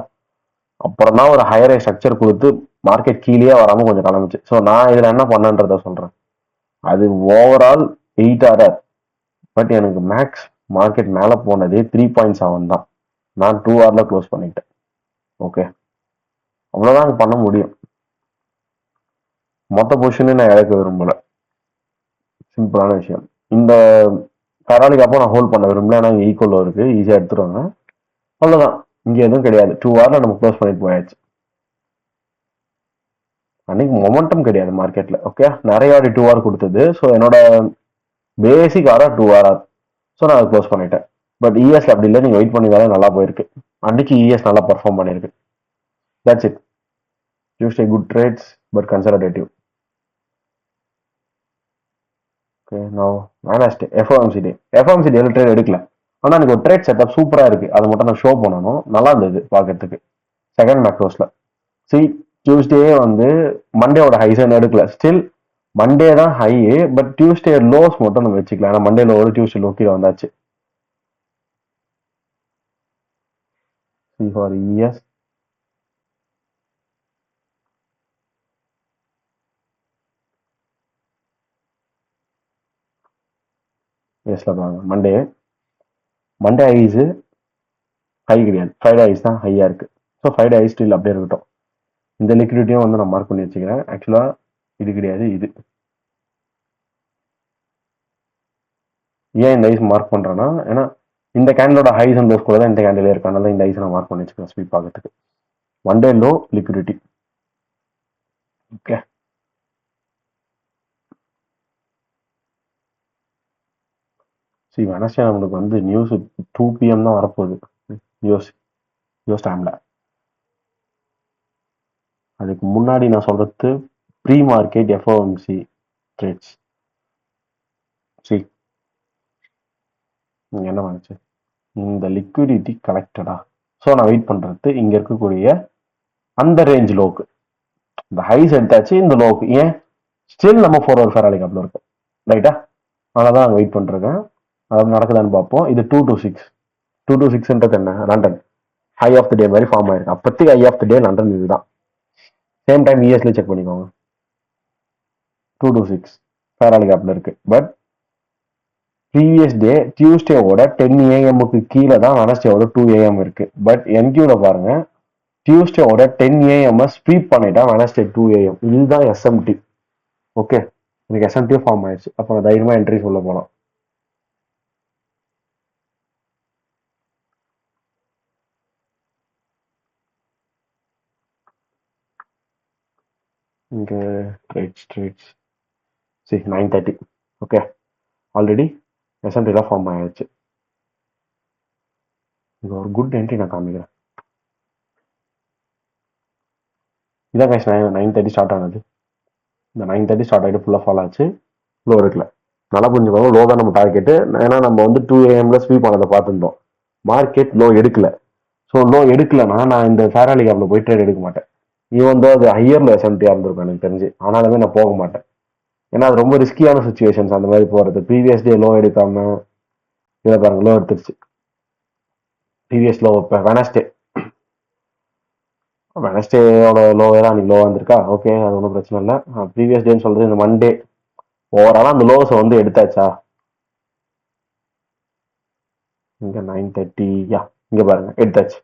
அப்புறம் தான் ஒரு ஹையர் ஸ்ட்ரக்சர் கொடுத்து மார்க்கெட் கீழே வராம கொஞ்சம் கிளம்பிச்சு. ஸோ நான் இதுல என்ன பண்ணன்றத சொல்றேன். அது ஓவரால் 8 RR. பட் எனக்கு மேக்ஸ் மார்க்கெட் மேல போனதே 3.7 தான். நான் 2 hourல க்ளோஸ் பண்ணிட்டேன். ஓகே, அவ்வளவுதான் பண்ண முடியும். மொத்த பொசிஷனே நான் இழக்க விரும்பல. சிம்பிளான விஷயம். இந்த ஃபெராலிக்கு அப்போ நான் ஹோல்ட் பண்ண விரும்பல. ஏன்னா இங்கே ஈக்குவல் இருக்கு, ஈஸியா எடுத்துருவாங்க. அவ்வளவுதான், இங்க எதுவும் கிடையாது. 2 hourல நம்ம க்ளோஸ் பண்ணிட்டு போயாச்சு. அன்னைக்கு மொமெண்டம் கிடையாது மார்க்கெட்ல. ஓகே, நிறைய வாட்டி 2 hour கொடுத்தது. ஸோ என்னோட பேசிக் ஆரா 2 hour. ஸோ நான் அதை க்ளோஸ் பண்ணிட்டேன். பட் இஎஸ் அப்படி இல்லை, நீங்க வெயிட் பண்ணிதாலே நல்லா போயிருக்கு. அன்னைக்கு இஎஸ் நல்லா பர்ஃபார்ம் பண்ணிருக்கு. That's it. Tuesday good trades but conservative. Okay, now Wednesday FOMC day. FOMC day trade எடுக்கல. ஆனா எனக்கு ஒரு ட்ரேட் செட்டப் சூப்பரா இருக்கு. அதை மட்டும் நான் ஷோ பண்ணணும். நல்லா இருந்தது பார்க்கறதுக்கு. செகண்ட் மேக்ரோஸ்ல டியூஸ்டே வந்து மண்டேவோட ஹைஸ் எடுக்கல. ஸ்டில் மண்டே தான் ஹை, பட் டியூஸ்டே லோஸ் மட்டும் நம்ம வச்சுக்கலாம். ஏன்னா மண்டே லோவோட டியூஸ்டே லோ கீழே வந்தாச்சு. ஃபார் இஎஸ் எஸ்ல பாருங்க மண்டே ஐஸ் ஹை கிடையாது, ஃப்ரைடே ஐஸ் தான் ஹையா இருக்கு. ஸோ ஃப்ரைடே ஐஸ் ஸ்டில் அப்படியே இருக்கட்டும். இந்த லிக்விடிட்டியும் வந்து நான் மார்க் பண்ணி வச்சுக்கிறேன். ஆக்சுவலா இது கிடையாது, இது ஏன் இந்த ஐஸ் மார்க் பண்றேன்னா, ஏன்னா இந்த கேண்டலோட ஹைஸ் அண்ட் லோஸ் கூட தான் இந்த கேண்டிலே இருக்கு. அதனால இந்த ஐஸ் நான் மார்க் பண்ணி வச்சுக்கிறேன் ஸ்வீப் ஆகிறதுக்கு. One day low liquidity. Okay, சரி வெனஸ்டே நம்மளுக்கு வந்து நியூஸ் 2 PM தான் வரப்போகுது யூஎஸ் டைம்ல. அதுக்கு முன்னாடி நான் சொல்றது ப்ரீ மார்க்கெட் எஃப்ஓஎம்சி ட்ரேட்ஸ். சரி, இங்க என்ன பண்ணுச்சு, இந்த லிக்விடிட்டி கலெக்டடா. ஸோ நான் வெயிட் பண்றது இங்க இருக்கக்கூடிய அந்த ரேஞ்ச் லோக்கு. இந்த ஹைஸ் எடுத்தாச்சு, இந்த லோக்கு ஏன் ஸ்டில் நம்ம 4 ஹவர் ஃபேராலிக் அப்ல இருக்கும், ரைட்டா? அதனால தான் வெயிட் பண்ணிருக்கேன். அது நடக்குதான்னு பார்ப்போம். இது 226. 226ன்றது என்ன, London high of the day மாதிரி ஃபார்ம் ஆயிருக்கு. அப்போதைக்கு high of the day London இதுதான். சேம் டைம் இஎஸ்ல செக் பண்ணிக்கோங்க. 226 ஃபேராலிக் அப்ல இருக்கு. பட் ப்ரீவியஸ் டே டியூஸ்டேவோட 10 AM கீழே தான் வெனஸ்டேவோட 2 AM இருக்கு. பட் என்கியூல பாருங்க, டியூஸ்டேவோட 10 AM ஸ்வீப் பண்ணிட்டா வெனஸ்டே 2 AM. இதுதான் எஸ்எம்டி. ஓகே, எனக்கு எஸ்எம்டி ஃபார்ம் ஆயிடுச்சு. அப்போ நான் தைரியமா என்ட்ரி சொல்ல போலாம். இங்க ட்ரேட்ஸ் சரி 9:30. ஓகே, ஆல்ரெடி எஸ்எம்டிலாம் ஃபார்ம் ஆயிடுச்சு. இது ஒரு குட் என்ட்ரி நான் காமிக்கிறேன். இதான் கைஸ் 9:30 ஸ்டார்ட் ஆனது. இந்த 9:30 ஸ்டார்ட் ஆகிட்டு ஃபுல்லாக ஃபால் ஆச்சு. லோ இருக்குல்ல, நல்லா புரிஞ்சுக்கோங்க. லோ தான் நம்ம டார்கெட்டு. ஏன்னா நம்ம வந்து 2 AM ஸ்வீப் ஆனதை பார்த்துருந்தோம். மார்க்கெட் லோ எடுக்கல. ஸோ லோ எடுக்கலன்னா நான் இந்த ஃபேராலி கேப்ல போய் ட்ரேட் எடுக்க மாட்டேன். இவன் அது ஹையர்ல எஸ்எம்டியா இருந்திருக்கும் எனக்கு தெரிஞ்சு. ஆனாலுமே நான் போக மாட்டேன். ஏன்னா அது ரொம்ப ரிஸ்கியான சுச்சுவேஷன்ஸ் அந்த மாதிரி போறது. ப்ரீவியஸ் டே லோ எடுக்காம இதை பாருங்க, லோ எடுத்துருச்சு. ப்ரீவியஸ் லோ இப்போ வெனஸ்டேயோட லோவே தான் அன்னைக்கு லோ வந்திருக்கா. ஓகே, அது ஒன்றும் பிரச்சனை இல்லை. ப்ரீவியஸ் டேன்னு சொல்றது இந்த மண்டே ஓவராலாக அந்த லோஸை வந்து எடுத்தாச்சா. இங்க 9:30 யா, இங்க பாருங்க எடுத்தாச்சு.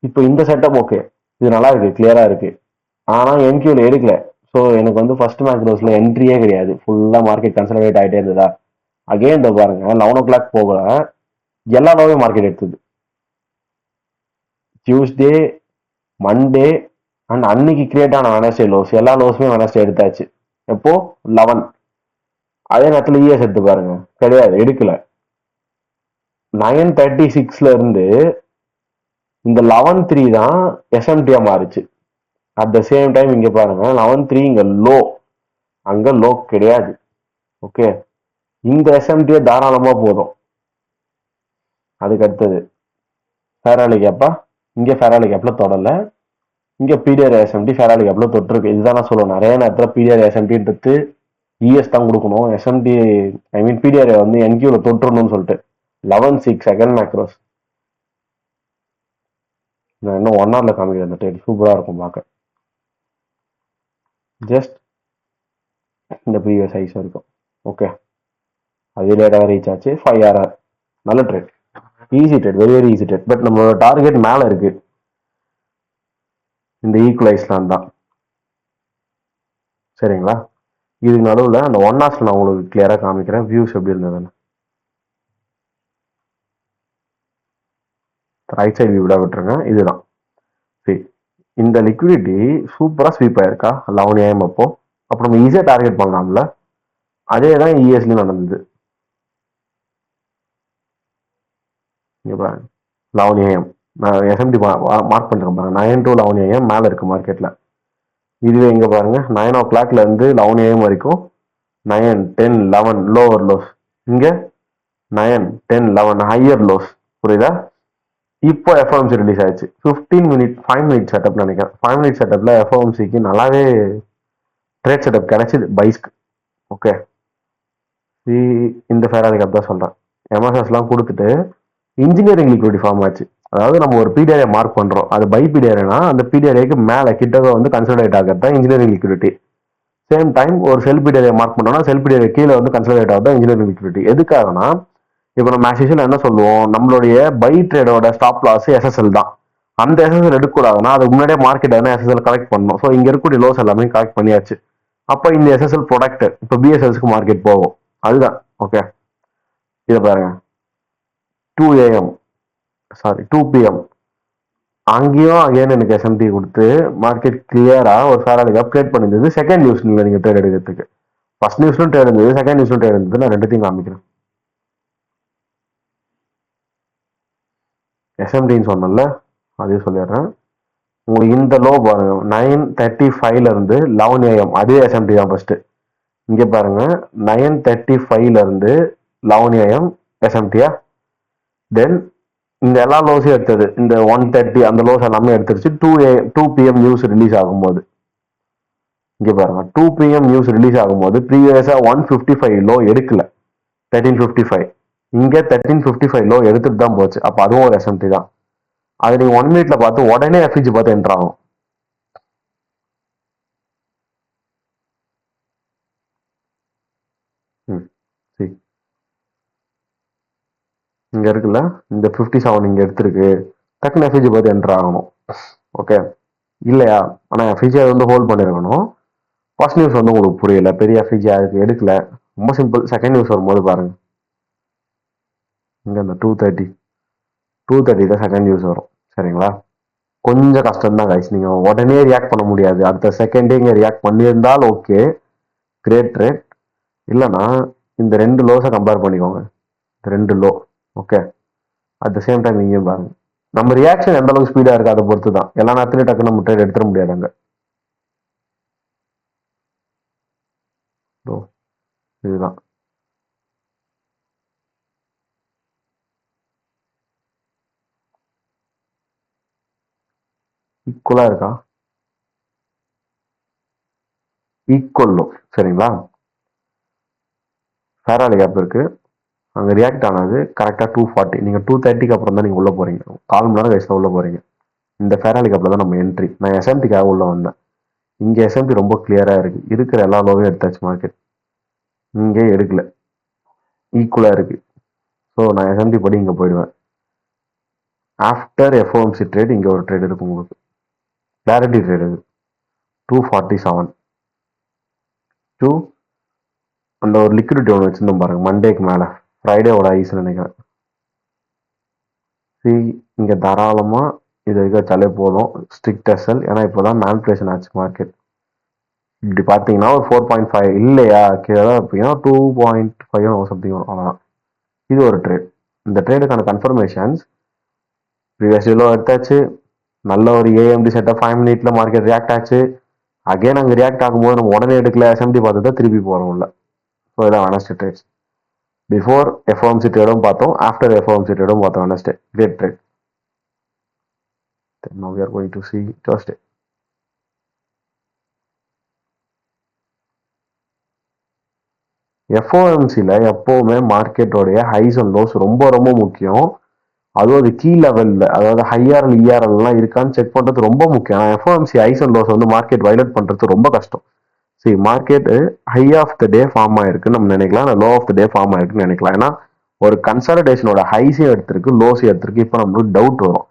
இப்போ இந்த செட்டப் ஓகே, இது நல்லா இருக்கு, கிளியரா இருக்கு. ஆனா என்கியூல எடுக்கல. ஸோ எனக்கு வந்து ஃபர்ஸ்ட் மேக்ரோஸ்ல என்ட்ரியே கிடையாது. ஃபுல்லா மார்க்கெட் கன்சல்டேட் ஆகிட்டே இருந்ததா. அகைன் இந்த பாருங்க 11 o'clock போகல, எல்லா லோவையும் மார்க்கெட் எடுத்தது. டியூஸ்டே, மண்டே அண்ட் அன்னைக்கு கிரியேட் ஆன வெனஸ்டே லோஸ், எல்லா லோஸுமே வெனஸ்டே எடுத்தாச்சு. எப்போ 11. அதே நேரத்தில் இஎஸ் எடுத்து பாருங்க, கிடையாது, எடுக்கல. 9:36 இருந்து இந்த 11:03 தான் எஸ்எம்டியா மாறுச்சு. அட் த சேம் டைம் இங்க பாருங்க 11:03 இங்க லோ, அங்க லோ கிடையாது. ஓகே, இந்த எஸ்எம்டியே தாராளமா போதும். அதுக்கு அடுத்தது ஃபேராலி கேப்பா, இங்க ஃபேராலி கேப்ல தொடல, இங்க பிடிஆர் எஸ்எம்டி ஃபேராலி கேப்ல தொட்டிருக்கு. இதுதான் நான் சொல்லுவேன், நிறைய நேரத்தில் பிடிஆர் எஸ்எம்டின்றது இஎஸ் தான் கொடுக்கணும். எஸ்எம்டி ஐ மீன் பிடிஆர் வந்து என்கியூல தொட்டுறணும்னு சொல்லிட்டு 11:06 செகண்ட் மேக்ரோஸ். நான் இன்னும் 1 hourல காமிக்கிறேன். அந்த ட்ரேட் சூப்பரா இருக்கும் பார்க்க. ஜஸ்ட் இந்த ப்ரீவியஸ் ஐஸ் இருக்கும். ஓகே, அது லேட்டாக ரீச் ஆச்சு. 5 hour நல்ல trade, easy trade, very very easy trade. But நம்மளோட டார்கெட் மேலே இருக்கு, இந்த ஈக்குவலைஸ்லாம் தான். சரிங்களா? இதுக்கு நடுவில் அந்த 1 hours நான் உங்களுக்கு கிளியராக காமிக்கிறேன் வியூஸ் எப்படி இருந்ததுன்னு. ரைட் சைடு வியூ விட்டுருங்க. இதுதான் சரி, இந்த லிக்விடிட்டி சூப்பரா ஸ்வீப் ஆயிருக்கா 11 AM அப்போ. அப்போ நம்ம ஈஸியா டார்கெட் பண்ணலாம்ல. அதே தான் இஎஸ்லயும் நடந்தது. இங்க பாருங்க 11 AM நான் எஸ்எம்டி மார்க் பண்ணிருக்கேன் பாருங்க. 9 to 11 AM மேல இருக்கு மார்க்கெட்ல. இதுவே இங்க பாருங்க 9 o'clockல இருந்து 11 AM வரைக்கும் 9, 10, 11 லோவர் லோஸ். இங்க 9, 10, 11 ஹையர் லோஸ். புரியுதா? இப்போ எஃப்ஓஎம்சி ரிலீஸ் ஆயிடுச்சு. 5 minute செட்டப் நினைக்கிறேன். 5 minute செட்டப்ல எஃப்ஓஎம்சிக்கு நல்லாவே ட்ரேட் செட்டப் கிடைச்சது பைஸ்க்கு. ஓகே, இந்த ஃபேராலி கப் தான் சொல்றேன். எம்எஸ்எஸ்லாம் கொடுத்துட்டு இன்ஜினியரிங் லிக்விடிட்டி ஃபார்ம் ஆச்சு. அதாவது நம்ம ஒரு பிடிஆரை மார்க் பண்றோம், அது பை பிடிஆர்னா அந்த பிடிஆருக்கு மேல கிட்டக்க வந்து கன்சிடரேட் ஆகிறது தான் இன்ஜினியரிங் லிக்விடிட்டி. சேம் டைம் ஒரு செல் பீரியட் மார்க் பண்ணோம்னா செல் பீரியட் கீழே வந்து கன்சல்டேட் ஆகுது இன்ஜினியரிங் லிக்விடிட்டி. எதுக்காகனா இப்போ நம்ம ஆக்சுவலி என்ன சொல்லுவோம், நம்மளுடைய பை ட்ரேடோட ஸ்டாப் லாஸ் எஸ்எஸ்எல் தான். அந்த எஸ்எஸ்எல் எடுக்கக்கூடாதுன்னா அதுக்கு முன்னாடியே மார்க்கெட் வந்து எஸ்எஸ்எல் கலெக்ட் பண்ணணும். ஸோ இங்க இருக்கக்கூடிய லோஸ் எல்லாமே கலெக்ட் பண்ணியாச்சு. அப்போ இந்த எஸ்எஸ்எல் ப்ரொடக்ட் இப்போ பிஎஸ்எல்ஸ்க்கு மார்க்கெட் போகும். அதுதான் ஓகே. இதை பாருங்க, 2 AM சாரி 2 PM அங்கேயும் அகைன் எனக்கு எஸ்எம்டி கொடுத்து மார்க்கெட் கிளியரா ஒரு ஃபேராலி கேப் கிரியேட் பண்ணிருந்தது. செகண்ட் நியூஸ் நீங்க ட்ரேட் எடுக்கிறதுக்கு ஃபர்ஸ்ட் நியூஸ்லும் ட்ரேட் இருந்தது, செகண்ட் நியூஸ்லும் ட்ரேட் இருந்தது. நான் ரெண்டுத்தையும் காமிக்கிறேன். எஸ்எம்டின்னு சொன்னல அதே சொல்லிடுறேன் உங்களுக்கு. இந்த லோ பாருங்க 9:35 இருந்து 11 AM, அதே எஸ்எம்டி தான் ஃபர்ஸ்ட். இங்க பாருங்க 9:35 இருந்து 11 AM எஸ்எம்டியா. தென் இந்த எல்லா லோஸையும் எடுத்தது, இந்த 130 அந்த லோஸ் எல்லாமே எடுத்துருச்சு. 2 PM நியூஸ் ரிலீஸ் ஆகும்போது இங்க பாருங்க 2 PM நியூஸ் ரிலீஸ் ஆகும்போது ப்ரீவியஸா 155 லோ எடுக்கல, 1355. இங்க 1355 லோ எடுத்துட்டு தான் போச்சு. அப்ப அதுவும் ஒரு எஸ்எம்டி தான். அது நீங்க 1 மினிட்ல பார்த்து உடனே எஃப்ஜி பார்த்து என்ட்ரு ஆகும். இங்க இருக்குல்ல, இந்த 57 இங்க எடுத்திருக்கு, டக்குன்னு எஃப்ஜி பார்த்து என்ட்ரு ஆகணும். ஓகே இல்லையா? ஆனா எஃப்ஜி வந்து ஹோல்ட் பண்ணிருக்கணும். ஃபர்ஸ்ட் நியூஸ் வந்து உங்களுக்கு புரியல, பெரிய எஃப்ஜி அதுக்கு எடுக்கல. ரொம்ப சிம்பிள். செகண்ட் நியூஸ் வரும்போது பாருங்க, இங்க இந்த 230 தான் செகண்ட் நியூஸ் வரும். சரிங்களா? கொஞ்சம் கஷ்டம் தான் கைஸ். நீங்க உடனே ரியாக்ட் பண்ண முடியாது. அடுத்த செகண்டே இங்க ரியாக்ட் பண்ணியிருந்தால் ஓகே, கிரேட் ட்ரேட். இல்லைன்னா இந்த ரெண்டு லோஸை கம்பேர் பண்ணிக்கோங்க, ரெண்டு low. Okay, at the same time இங்கேயும் பாருங்க. நம்ம ரியாக்ஷன் எந்த அளவுக்கு ஸ்பீடா இருக்கு அதை பொறுத்து தான். எல்லா நேரத்துலையும் டக்குன்னு நம்ம ட்ரேட் எடுத்துட முடியாது அங்க. இதுதான் ஈக்குவலா இருக்கா? Equal low. சரிங்களா? ஃபேராலி கேப் இருக்கு, அங்க ரியாக்ட் ஆனது கரெக்டா 240. நீங்க 230க்கு அப்புறம் தான் நீங்க உள்ள போறீங்க, 4 மணி நேரம் கழிச்சு உள்ள போறீங்க. இந்த ஃபேராலி கேப்ல தான் நம்ம என்ட்ரி. நான் எஸ்எம்டிக்காக உள்ள வந்தேன். இங்க எஸ்எம்டி ரொம்ப கிளியரா இருக்கு, இருக்கிற எல்லா லோவையும் எடுத்தாச்சு மார்க்கெட். இங்கே எடுக்கல, ஈக்குவலா இருக்கு. ஸோ நான் எஸ்எம்டி படி இங்க போயிடுவேன். ஆஃப்டர் எஃப்ஓஎம்சி ட்ரேட் இங்க ஒரு ட்ரேட் இருக்கு உங்களுக்கு, கிளாரிட்டி ட்ரேட். இது 247 டூ அந்த ஒரு லிக்விடிட்டி ஒன்று வச்சிருந்தோம் பாருங்க மண்டேக்கு மேல, ஃப்ரைடேவோட ஐஸ் நினைக்கிறேன். சி இங்க தாராளமா இது வச்சாலே போதும், ஸ்ட்ரிக்ட் எஸ்எல். ஏன்னா இப்போதான் மேனிபுலேஷன் ஆச்சு மார்க்கெட். இப்படி பார்த்தீங்கன்னா ஒரு 4.5 இல்லையா, கீழே தான் இருப்பீங்கன்னா 2.5 சம்திங் வரும், அவ்வளோதான். இது ஒரு ட்ரேட். இந்த ட்ரேடுக்கான கன்ஃபர்மேஷன்ஸ் ப்ரீவியஸ் லோ எடுத்தாச்சு. நல்ல ஒரு ஏஎம்டி செட்டப் 5 மினிட்ல மார்க்கெட் ரியாக்ட் ஆச்சு. அகைன் அங்கே ரியாக்ட் ஆகும்போது நம்ம உடனே எடுக்கல, எஸ்எம்டி பார்த்து தான் திருப்பி போகிறோம் உள்ள. ஸோ இதான் வெனஸ்டே ட்ரேட்ஸ். பிஃபோர் எஃப்ஓஎம்சி ட்ரேடும் பார்த்தோம், ஆஃப்டர் எஃப்ஓஎம்சி ட்ரேடும் பார்த்தோம். Wednesday great trade. Now we are going to see Thursday. எஃப்ஓஎம்சியில் எப்போவுமே மார்க்கெட்டோடைய ஹைஸ் அண்ட் லோஸ் ரொம்ப ரொம்ப முக்கியம். அதுவும் அது கீ லெவலில், அதாவது ஹைஆர்எல் இஆர்எல்லாம் இருக்கான்னு செக் பண்ணுறது ரொம்ப முக்கியம். எஃப்ஓஎம்சி ஹைஸ் அண்ட் லோஸ் வந்து மார்க்கெட் வயலேட் பண்ணுறது ரொம்ப கஷ்டம். சரி, market high of the day form ஆயிருக்குன்னு நம்ம நினைக்கலாம், low of the day form ஆயிருக்குன்னு நினைக்கலாம். ஏன்னா ஒரு கன்சாலிடேஷனோட ஹைஸையும் எடுத்திருக்கு, லோஸையும் எடுத்திருக்கு. இப்போ நம்மளுக்கு டவுட் வரும்,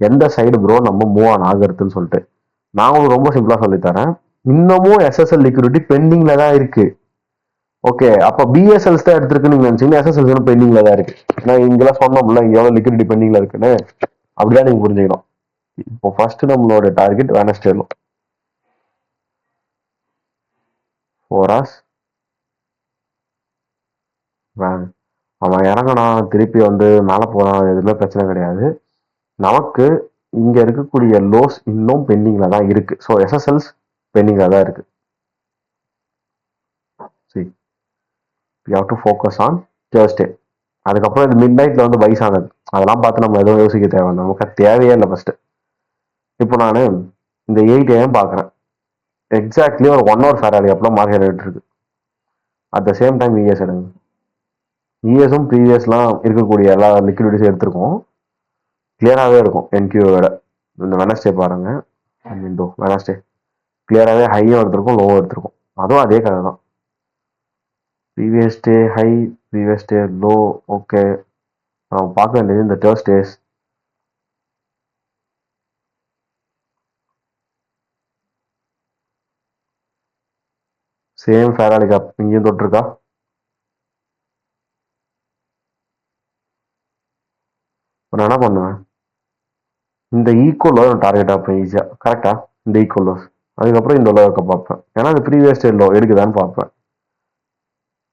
எந்த சைடு ப்ரோ நம்ம மூவ் ஆன் ஆகுறதுன்னு சொல்லிட்டு. நான் உங்களுக்கு ரொம்ப சிம்பிளா சொல்லித்தரேன். இன்னமும் எஸ்எஸ்எல் லிக்விடிட்டி பெண்டிங்ல தான் இருக்கு. ஓகே, அப்ப பிஎஸ்எல்ஸ் தான் எடுத்திருக்குன்னு நீங்க நினைச்சீங்கன்னா எஸ்எஸ்எல் பெண்டிங்ல தான் இருக்கு. நான் இங்கெல்லாம் சொன்னோம்ல இங்க எவ்வளவு லிக்விடிட்டி பெண்டிங்ல இருக்குன்னு, அப்படிதான் நீங்க புரிஞ்சுக்கணும். இப்போ ஃபர்ஸ்ட் நம்மளோட டார்கெட் வெனஸ்டேல 4 hours. அவன் இறங்கணும் திருப்பி வந்து மேலே போறான், எதுவுமே பிரச்சனை கிடையாது. நமக்கு இங்க இருக்கக்கூடிய லோஸ் இன்னும் பெண்டிங்ல தான் இருக்கு. ஸோ எஸ்எஸ்எல்ஸ் பெண்டிங்ல தான் இருக்கு. சரி, we have to focus on Thursday. அதுக்கப்புறம் இது மிட் நைட்ல வந்து பைஸ் ஆனது, அதெல்லாம் பார்த்து நம்ம எதுவும் யோசிக்க தேவை, நமக்கு தேவையே இல்லை ஃபர்ஸ்ட். இப்போ நான் இந்த 8 AM பார்க்குறேன், எக்ஸாக்ட்லி ஒரு 1 hour ஃபேராலி அப்பெல்லாம் மார்க்கெட் ரேட் இருக்கு. At the same time ES எடுங்க. இஎஸும் ப்ரீவியஸ்லாம் இருக்கக்கூடிய எல்லா லிக்விடிட்டிஸும் எடுத்திருக்கோம், கிளியராகவே இருக்கும் என்கியூவோட. இந்த வெனஸ்டே பாருங்க, வெனஸ்டே கிளியராகவே ஹையும் எடுத்திருக்கும், லோவும் எடுத்திருக்கும். அதுவும் அதே கதை தான். Previous day high, previous day low. Okay, நம்ம பார்க்க வேண்டியது இந்த தேர்ஸ்டேஸ். சேம் ஃபேராலி கேப் இங்கேயும் தொட்டிருக்கா. நான் என்ன பண்ணுவேன், இந்த ஈக்குவல் லோ டார்கெட் ஆப்பேன் ஈஸியாக. கரெக்டா, இந்த ஈக்குவல் லோஸ். அதுக்கப்புறம் இந்த லோவுக்கு பார்ப்பேன், ஏன்னா அது ப்ரீவியஸ் டே லோ எடுக்குதான்னு பார்ப்பேன்.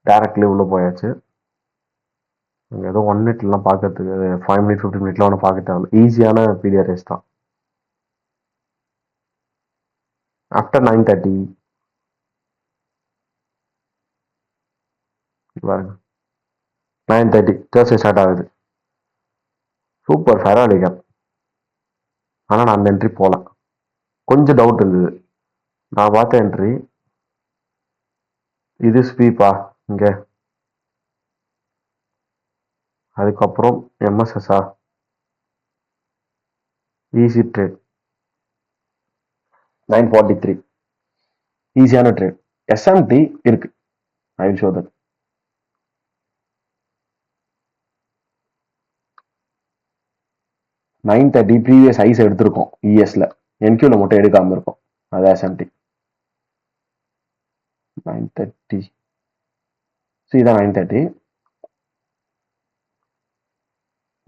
டேரக்ட்லி உள்ளே போயாச்சு. ஏதோ 1 மினிட்லாம் பார்க்கறதுக்கு 5 மினிட் 15 மினிட்லாம் ஒன்று பார்க்க தேவை. ஈஸியான பீடிஆர்எஸ் தான். ஆஃப்டர் 9:30 பாருங்க, 9:30 தேர்ஸ்டே ஸ்டார்ட் ஆகுது. Super fair value gap. ஆனால் நான் அந்த என்ட்ரி போகல, கொஞ்சம் டவுட் இருந்தது. நான் பார்த்த என்ட்ரி இது ஸ்வீப்பா இங்கே, அதுக்கப்புறம் எம்எஸ்எஸ்ஆ, ஈஸி ட்ரேட் 9:43, ஈஸியான ட்ரேட். எஸ்எம்டி இருக்கு, I will show that. 9:30 previous highs எடுத்திருக்கோம் இஎஸ்ல, என்கியூல மட்டும் எடுக்காம இருக்கும். அது எஸ்எம்டி 9:30. இதான் 9:30.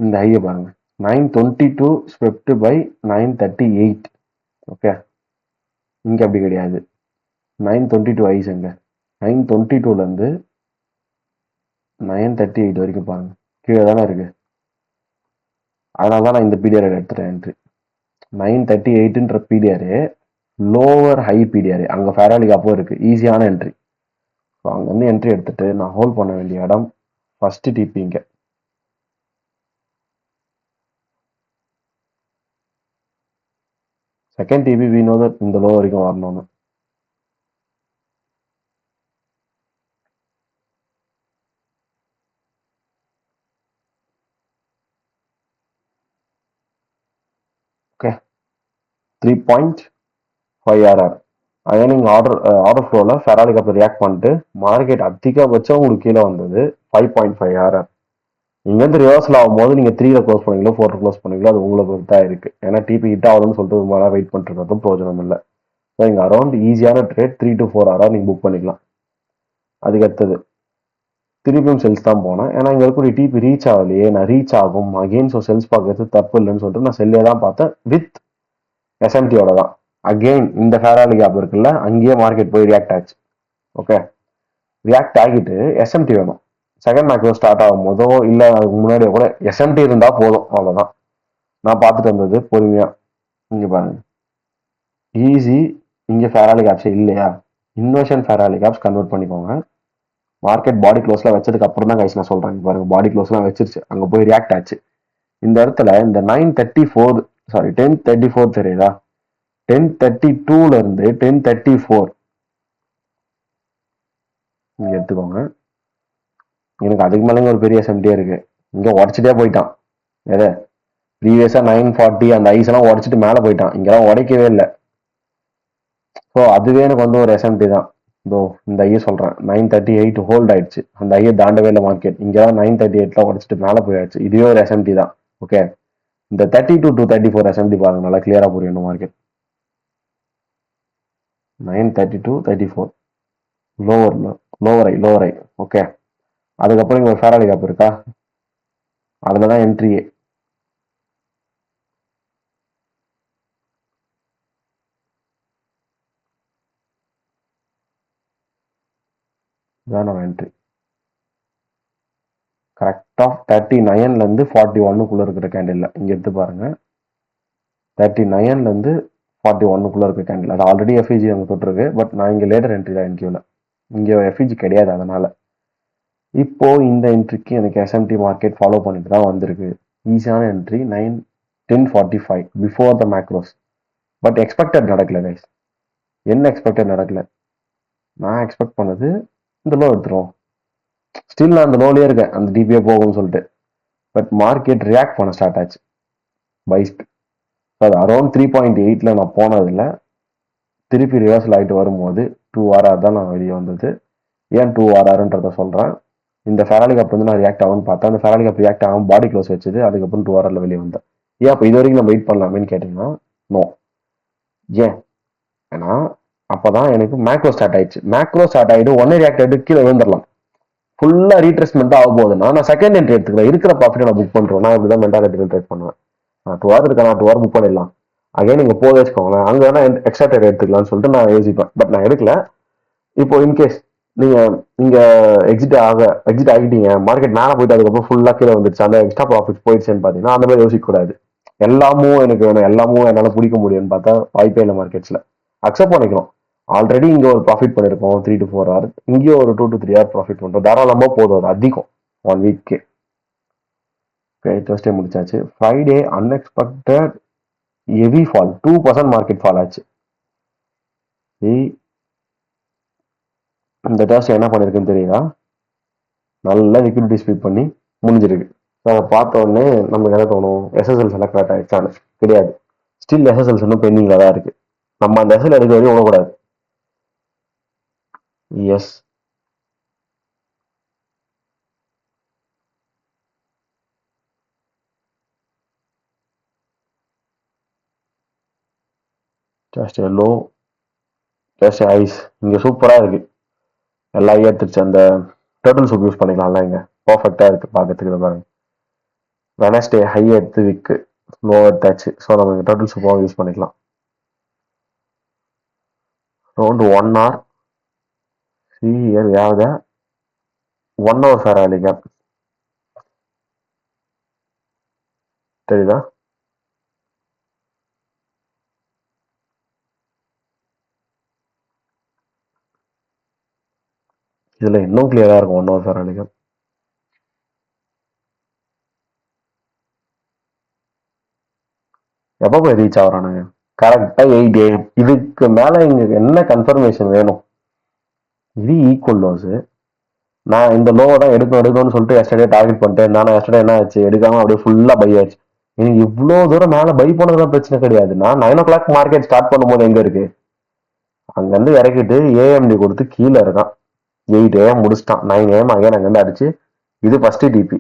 இந்த ஹையை பாருங்க, 9:22 ஸ்வெப்ட் பை 9:38. ஓகே, இங்க அப்படி கிடையாது. 9:22 ஐஸ் எங்க, 9:22லேருந்து 9:38 வரைக்கும் பாருங்க, கீழே தானே இருக்கு. அதனால தான் நான் இந்த பீடிஆர் எடுத்துட்டேன் என்ட்ரி. 9:38ன்ற பீடிஆர் லோவர் ஹை பீடிஆர், அங்கே ஃபெராலி கேப்போ இருக்கு, ஈஸியான என்ட்ரி. ஸோ அங்கேருந்து என்ட்ரி எடுத்துட்டு நான் ஹோல்ட் பண்ண வேண்டிய இடம் ஃபர்ஸ்ட் டிபி இங்கே. Second TP we know that இந்த லோ வரைக்கும் வரணும்னு. ஓகே, 3.5 RR அயனிங் ஆர்டர் ஃப்ளோவில் ஃபெராலி கேப் ரியாக்ட் பண்ணிட்டு மார்க்கெட் அதிகபட்சம் உங்களுக்கு கீழே வந்தது 5.5 RR. இங்கேருந்து ரிவர்சல் ஆகும்போது நீங்கள் 3ல க்ளோஸ் பண்ணீங்களோ 4ல க்ளோஸ் பண்ணீங்களோ அது உங்களை பொறுத்தா இருக்கு. ஏன்னா டிபி ஹிட் ஆகணும்னு சொல்லிட்டு ரொம்ப நேரம் வெயிட் பண்ணிருக்கிறதும் பிரயோஜனம் இல்லை. ஸோ இங்கே அரௌண்ட் ஈஸியான ட்ரேட் 3 to 4 RR நீங்கள் புக் பண்ணிக்கலாம். அதுக்கு அடுத்தது திருப்பியும் செல்ஸ் தான் போனேன், ஏன்னா இங்கே இருக்கக்கூடிய டிபி ரீச் ஆகலையே, நான் ரீச் ஆகும் அகெயின், ஸோ செல்ஸ் பார்க்கறது தப்பு இல்லைன்னு சொல்லிட்டு நான் செல்லே தான் பார்த்தேன் வித் எஸ்எம்டியோட தான். அகெயின் இந்த ஃபெராலி கேப் இருக்குல்ல, அங்கேயே மார்க்கெட் போய் ரியாக்ட் ஆச்சு. ஓகே, ரியாக்ட் ஆகிட்டு எஸ்எம்டி வேணும். செகண்ட் மேக்ரோ ஸ்டார்ட் ஆகும் போதோ இல்லை அதுக்கு முன்னாடியோ கூட எஸ்எம்டி இருந்தால் போதும், அவ்வளோதான். நான் பார்த்துட்டு வந்தது பொறுமையாக. இங்கே பாருங்க, ஈஸி. இங்கே ஃபெராலி கேப்ஸ் இல்லையா, இன்வர்ஷன் ஃபெராலி கேப்ஸ் கன்வெர்ட் பண்ணிக்கோங்க. மார்க்கெட் பாடி க்ளோஸ்லாம் வச்சதுக்கு அப்புறம் தான் கைஸ் நான் சொல்கிறேன். பாருங்க, பாடி க்ளோஸ்லாம் வச்சிருச்சு, அங்கே போய் ரியாக்ட் ஆச்சு. இந்த இடத்துல இந்த 9:34 சாரி 10:34 தெரியுதா, 10:32லேருந்து 10:34 இங்கே எடுத்துக்கோங்க. எனக்கு அதுக்கு மேலே ஒரு பெரிய எஸ்எம்டியே இருக்கு. இங்கே உடச்சிட்டே போயிட்டான். எதை ப்ரீவியஸாக 9:40 அந்த ஐஸ் எல்லாம் உடச்சிட்டு மேலே போயிட்டான், இங்கெல்லாம் உடைக்கவே இல்லை. ஸோ அதுவே எனக்கு வந்து ஒரு எஸ்எம்டி தான். இதோ இந்த ஐயை சொல்கிறேன், 9:38 ஹோல்ட் ஆயிடுச்சு, அந்த ஐயை தாண்டவே இல்லை மார்க்கெட். இங்கெல்லாம் 9:38 உடச்சிட்டு மேலே போயாச்சு, இதுவே ஒரு எஸ்எம்டி தான். ஓகே, இந்த 32 to 34 எஸ்எம்டி பாருங்க, நல்லா கிளியரா புரியணும் மார்க்கெட். 9:32 34 லோவர் ஐ. ஓகே, அதுக்கப்புறம் இங்க ஒரு ஃபெராலி கேப் இருக்கா, அதுல தான் என்ட்ரியே. இதான் நம்ம என்ட்ரி. கரெக்டாக 39லேருந்து 41க்குள்ளே இருக்கிற கேண்டில் இங்கே எடுத்து பாருங்க. 39லேருந்து 41க்குள்ளே இருக்கிற கேண்டில், அது ஆல்ரெடி எஃப்இஜி அங்கே தொட்டிருக்கு. பட் நான் இங்கே லேட்டர் என்ட்ரி தான் என்கியூவில், இங்கே எஃப்இஜி கிடையாது. அதனால இப்போ இந்த என்ட்ரிக்கு எனக்கு எஸ்எம்டி மார்க்கெட் ஃபாலோ பண்ணிட்டு தான் வந்திருக்கு. ஈஸியான entry 10:45 before the macros. But expected நடக்கல கைஸ். என்ன எக்ஸ்பெக்டட் நடக்கல, நான் எக்ஸ்பெக்ட் பண்ணது இந்த லோ எடுத்துரும். ஸ்டில் நான் அந்த லோலயே இருக்கேன், அந்த டிபிஏ போகும்னு சொல்லிட்டு. பட் மார்க்கெட் ரியாக்ட் பண்ண ஸ்டார்ட் ஆச்சு பைஸ்க்கு. அது அரௌண்ட் 3.8ல நான் போனதில்ல, திருப்பி ரிவர்சல் ஆகிட்டு வரும்போது 2RR தான் நான் வெளியே வந்தது. ஏன் 2RRன்றத சொல்கிறேன். இந்த ஃபெராரி கப் வந்து நான் ரியாக்ட் ஆகும்னு பார்த்தேன். அந்த ஃபெராரி கப் ரியாக்ட் ஆகும் பாடி க்ளோஸ் வச்சது. அதுக்கப்புறம் 2RRல வெளியே வந்தேன். ஏன் அப்போ இது வரைக்கும் நம்ம வெயிட் பண்ணலாமேன்னு கேட்டிங்கன்னா நோ. ஏன் ஏன்னா அப்போ தான் எனக்கு மேக்ரோ ஸ்டார்ட் ஆயிடுச்சு. மேக்ரோ ஸ்டார்ட் ஆகிட்டு ஒன்னே ரியாக்ட் ஆகிட்டு கீழே விழுந்துடலாம். ஃபுல்லாக ரீட்ரெஸ்மெண்ட் ஆக போகுதுன்னா நான் செகண்ட் என்ட்ரி எடுத்துக்கிறேன். இருக்கிற ப்ராஃபிட்டை நான் புக் பண்ணுறேன். நான் இப்படி தான் மென்டாலிட்டி ட்ரேட் பண்ணுவேன். நான் 2 ஹவர் இருக்கேன், நான் 2 ஹவர் புக் பண்ணிடலாம். அகைன் நீங்கள் போக வச்சுக்கோங்களேன், அங்கே வேணா எக்ஸ்ட்ரா ட்ரேட் எடுத்துக்கலாம்னு சொல்லிட்டு நான் யோசிப்பேன். பட் நான் எடுக்கல. இப்போ இன்கேஸ் நீங்க எக்ஸிட் ஆகிட்டீங்க, மார்க்கெட் மேலே போயிட்டு அதுக்கப்புறம் ஃபுல்லாக கீழே வந்துருச்சு, அந்த எக்ஸ்ட்ரா ப்ராஃபிட் போயிடுச்சுன்னு பார்த்தீங்கன்னா அந்த மாதிரி யோசிக்கக்கூடாது. எல்லாமும் எனக்கு வேணும், எல்லாமும் என்னால் பிடிக்க முடியும்னு பார்த்தா வாய்ப்பே இல்லை. மார்க்கெட்ஸில் அக்செப்ட் பண்ணிக்கணும். ஆல்ரெடி இங்கே ஒரு ப்ராஃபிட் பண்ணியிருக்கோம் 3 to 4 ஹவர், இங்கேயும் ஒரு 2 to 3 ஹவர் ப்ராஃபிட் பண்ணுறோம். தாராளமாக போதும், அது அதிகம் 1 வீக்கு. தேர்ஸ்டே முடிச்சாச்சு. Friday unexpected heavy fall, 2% market fall ஆச்சு. இந்த தேர்ஸ்டே என்ன பண்ணிருக்குன்னு தெரியுதா? நல்லா லிக்விடிட்டி ஸ்வீப் பண்ணி முடிஞ்சிருக்கு. அதை பார்த்த உடனே நமக்கு என்ன தோணும்? எஸ்எஸ்எல் செலக்ட் ஆயிடுச்சான்னு. கிடையாது, ஸ்டில் எஸ்எஸ்எல் இன்னும் பெண்டிங்ல தான் இருக்கு. நம்ம அந்த எஸ்எல் எடுக்க வரையும் விடக்கூடாது. Yes, just low, just highs இங்க சூப்பரா இருக்கு. எல்லாம் ஏத்துருச்சு. அந்த டர்ட்டில் சூப் யூஸ் பண்ணிக்கலாம்ல, இங்க பர்ஃபெக்டா இருக்கு பார்க்கறதுக்கு. பாருங்க, வெனஸ்டே ஹை எடுத்து விக்கு லோ எடுத்தாச்சு. ஸோ நம்ம இங்கே டர்ட்டில் சூப்பாகவும் யூஸ் பண்ணிக்கலாம். Around 1 hour we have the 1 hour Ferrari gap. தெரியுதா? இதுல இன்னும் கிளியரா இருக்கும் 1 hour Ferrari gap. எப்போ போய் ரீச் ஆகுறானுங்க? கரெக்டா 8 AM. இதுக்கு மேல இங்க என்ன கன்ஃபர்மேஷன் வேணும்? இது ஈக்குவல் லோஸ். நான் இந்த லோவை தான் எடுக்கணும்னு சொல்லிட்டு எஸ்டர்டே டார்கெட் பண்ணிட்டேன். நான் எஸ்டர்டே என்ன ஆச்சு, எடுக்காம அப்படியே ஃபுல்லா பை ஆச்சு. எனக்கு இவ்வளோ தூரம் மேல பை போனதுதான் பிரச்சனை கிடையாது. நான் 9 o'clock மார்க்கெட் ஸ்டார்ட் பண்ணும்போது எங்க இருக்கு? அங்கிருந்து இறக்கிட்டு ஏஎம்டி கொடுத்து கீழே இருக்கான். 8 AM முடிச்சிட்டான். 9 AM அகைன் அங்கிருந்து அடிச்சு. இது ஃபர்ஸ்ட் டிபி.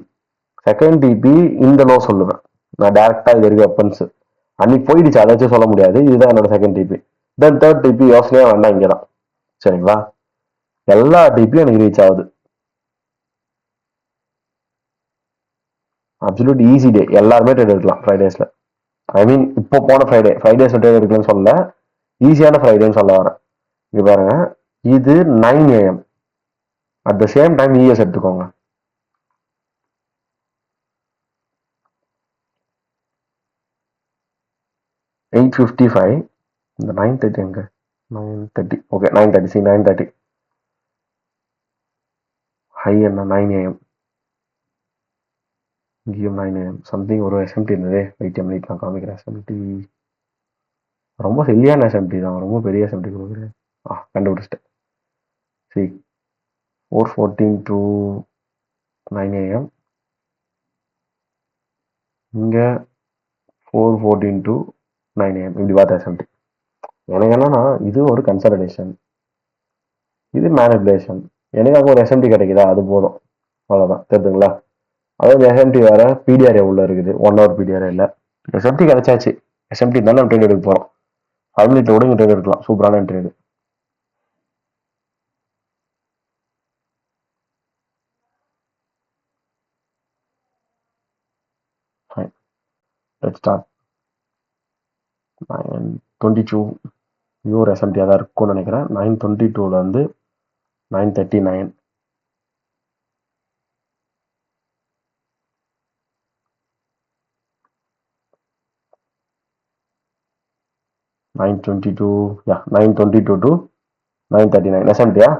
செகண்ட் டிபி இந்த லோ சொல்லுவேன் நான் டேரக்டா. இது இருக்கு வெப்பன்ஸ் அன்னைக்கு போயிடுச்சு, அதை வச்சு சொல்ல முடியாது. இதுதான் என்னோட second TP. Then third TP யோசனையா வேண்டாம், இங்கதான். சரிங்களா? எல்லா டிபியும் எனக்கு ரீச் ஆகுது. Absolute easy day. எல்லாருமே ட்ரேட் எடுக்கலாம் ஃப்ரைடேஸ்ல. ஐ மீன் இப்போ போன ஃப்ரைடேஸ்ல ட்ரேட் எடுக்கலன்னு சொல்ல, ஈஸியான ஃப்ரைடேன்னு சொல்ல வரேன். இங்க பாருங்க, இது 9 AM. At the same time ES எடுத்துக்கோங்க. $8.55. இந்த 9:30 எங்க? 9:30. ஓகே, 9:30. சி 9:30 ஹை என்ன? 9 AM. இங்கேயும் 9 AM. சம்திங் ஒரு எஸ்எம்டி இருந்ததே. வெயிட் மினிட் நான் காமிக்கிறேன். எஸ்எம்டி ரொம்ப ஹெல்லியான எஸ்எம்டி தான், ரொம்ப பெரிய எஸ்எம்டி கொடுக்குறேன். கண்டுபிடிச்சிட்டேன். C 4:14 to 9 AM. இங்க 4:14 to 9 AM. இப்படி பார்த்தா எஸ்எம்டி. எனக்கு என்னன்னா, இது ஒரு கன்சல்டேஷன், இது மேனிபுலேஷன். எனக்கு அங்கே ஒரு எஸ்எம்டி கிடைக்குதா, அது போதும். அவ்வளோதான். தெரியுதுங்களா? அதாவது எஸ்எம்டி வேற, பிடிஆர்ஏ உள்ள இருக்குது. 1 hour பிடிஆர்ஏ இல்லை. எஸ்எம்டி கிடைச்சாச்சு. எஸ்எம்டி இருந்தாலும் நம்ம ட்ரேட் எடுக்க போகிறோம். 5 minute கூட இங்கே ட்ரேட் எடுக்கலாம். சூப்பரான ட்ரேடு. Let's start. 9:22 ஒரு எஸ்எம்டியாக தான் இருக்கும்னு நினைக்கிறேன். 9:22 வந்து 9:39. யா 9:22 to 9:39 எஸ்எம்டியா.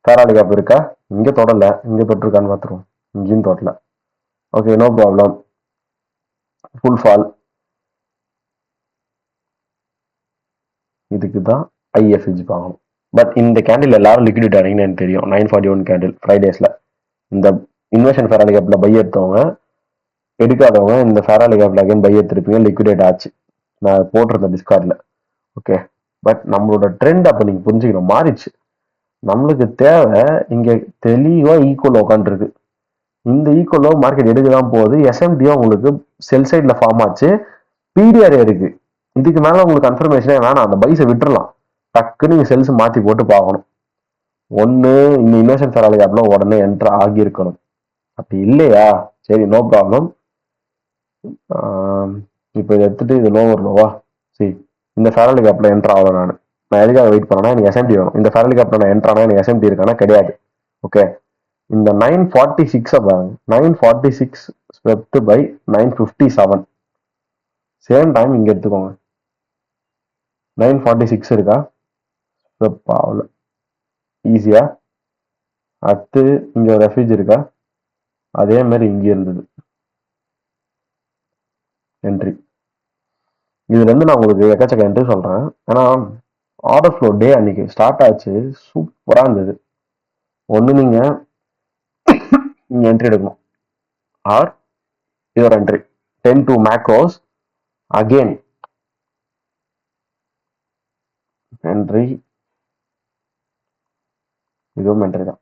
ஃபெராரி கேப் இருக்கா? இங்கே தொடரல. இங்கே தொட்டிருக்கான்னு பார்த்துருவோம். இங்கேயும் தொடரல. Okay, no problem. Full fall. இதுக்கு தான் ஐஎஃப்ஜி பார்க்கணும். பட் இந்த கேண்டில் எல்லாரும் லிக்விடிட்டி அடைங்கன்னு எனக்கு தெரியும். 9:41 கேண்டில் ஃப்ரைடேஸ்ல. இந்த இன்வெஷன் ஃபெராரி கேப்ல பை எடுத்தவங்க, எடுக்காதவங்க இந்த ஃபெராரி கேப்ல அகைன் பை எடுத்திருப்பீங்க. லிக்விடேட் ஆச்சு. நான் போட்டிருந்தேன் டிஸ்கார்ட்ல. ஓகே, பட் நம்மளோட ட்ரெண்ட் அப்போ நீங்கள் புரிஞ்சுக்கணும் மாறிடுச்சு. நம்மளுக்கு தேவை இங்கே தெளிவாக ஈக்குவல் உட்காந்துருக்கு. இந்த ஈக்குவலோ மார்க்கெட் எடுக்க தான் போகுது. எஸ்எம்டியும் உங்களுக்கு செல் சைடில் ஃபார்ம் ஆச்சு, பிடிஆர் இருக்கு. இதுக்கு மேலே உங்களுக்கு கன்ஃபர்மேஷனே வேணாம், அந்த பைஸை விட்டுறலாம். டக்குன்னு நீங்கள் செல்ஸ் மாற்றி போட்டு பார்க்கணும். ஒன்று இந்த இன்வெஸ்டன் ஃபேர் கேப்ல உடனே என்ட்ரு ஆகியிருக்கணும். அப்படி இல்லையா, சரி நோ ப்ராப்ளம். இப்போ இதை எடுத்துட்டு இது லோவர் லோவா, சரி இந்த ஃபேரலி கேப்ல என்ட்ரு ஆகல. நான் எதுக்காக வெயிட் பண்ணேன்னா எனக்கு எஸ்எம்டி வேணும். இந்த ஃபேரலி கேப்ல நான் என்ட்ரு ஆனால் எனக்கு எஸ்எம்டி இருக்கானா கிடையாது. ஓகே, இந்த 946 பாருங்க, 946 ஸ்வெப்ட் பை 957. சேம் டைம் இங்க எடுத்துக்கோங்க, 946 இருக்கா, ஸ்வெப் ஆகல ஈஸியா. அடுத்து இங்க ஒரு ரெஃப்யூஜ் இருக்கா, அதே மாதிரி இங்க இருந்தது என்ட்ரி. இதுல இருந்து நான் உங்களுக்கு எக்கச்சக்க என்ட்ரி சொல்றேன். ஏன்னா ஆர்டர் ஃப்ளோ டே அன்னைக்கு ஸ்டார்ட் ஆச்சு, சூப்பரா இருந்தது. ஒண்ணு நீங்க என்ட்ரி எடுக்கணும், or your entry 10 to macros again entry, இதுவும் என்ட்ரி தான்.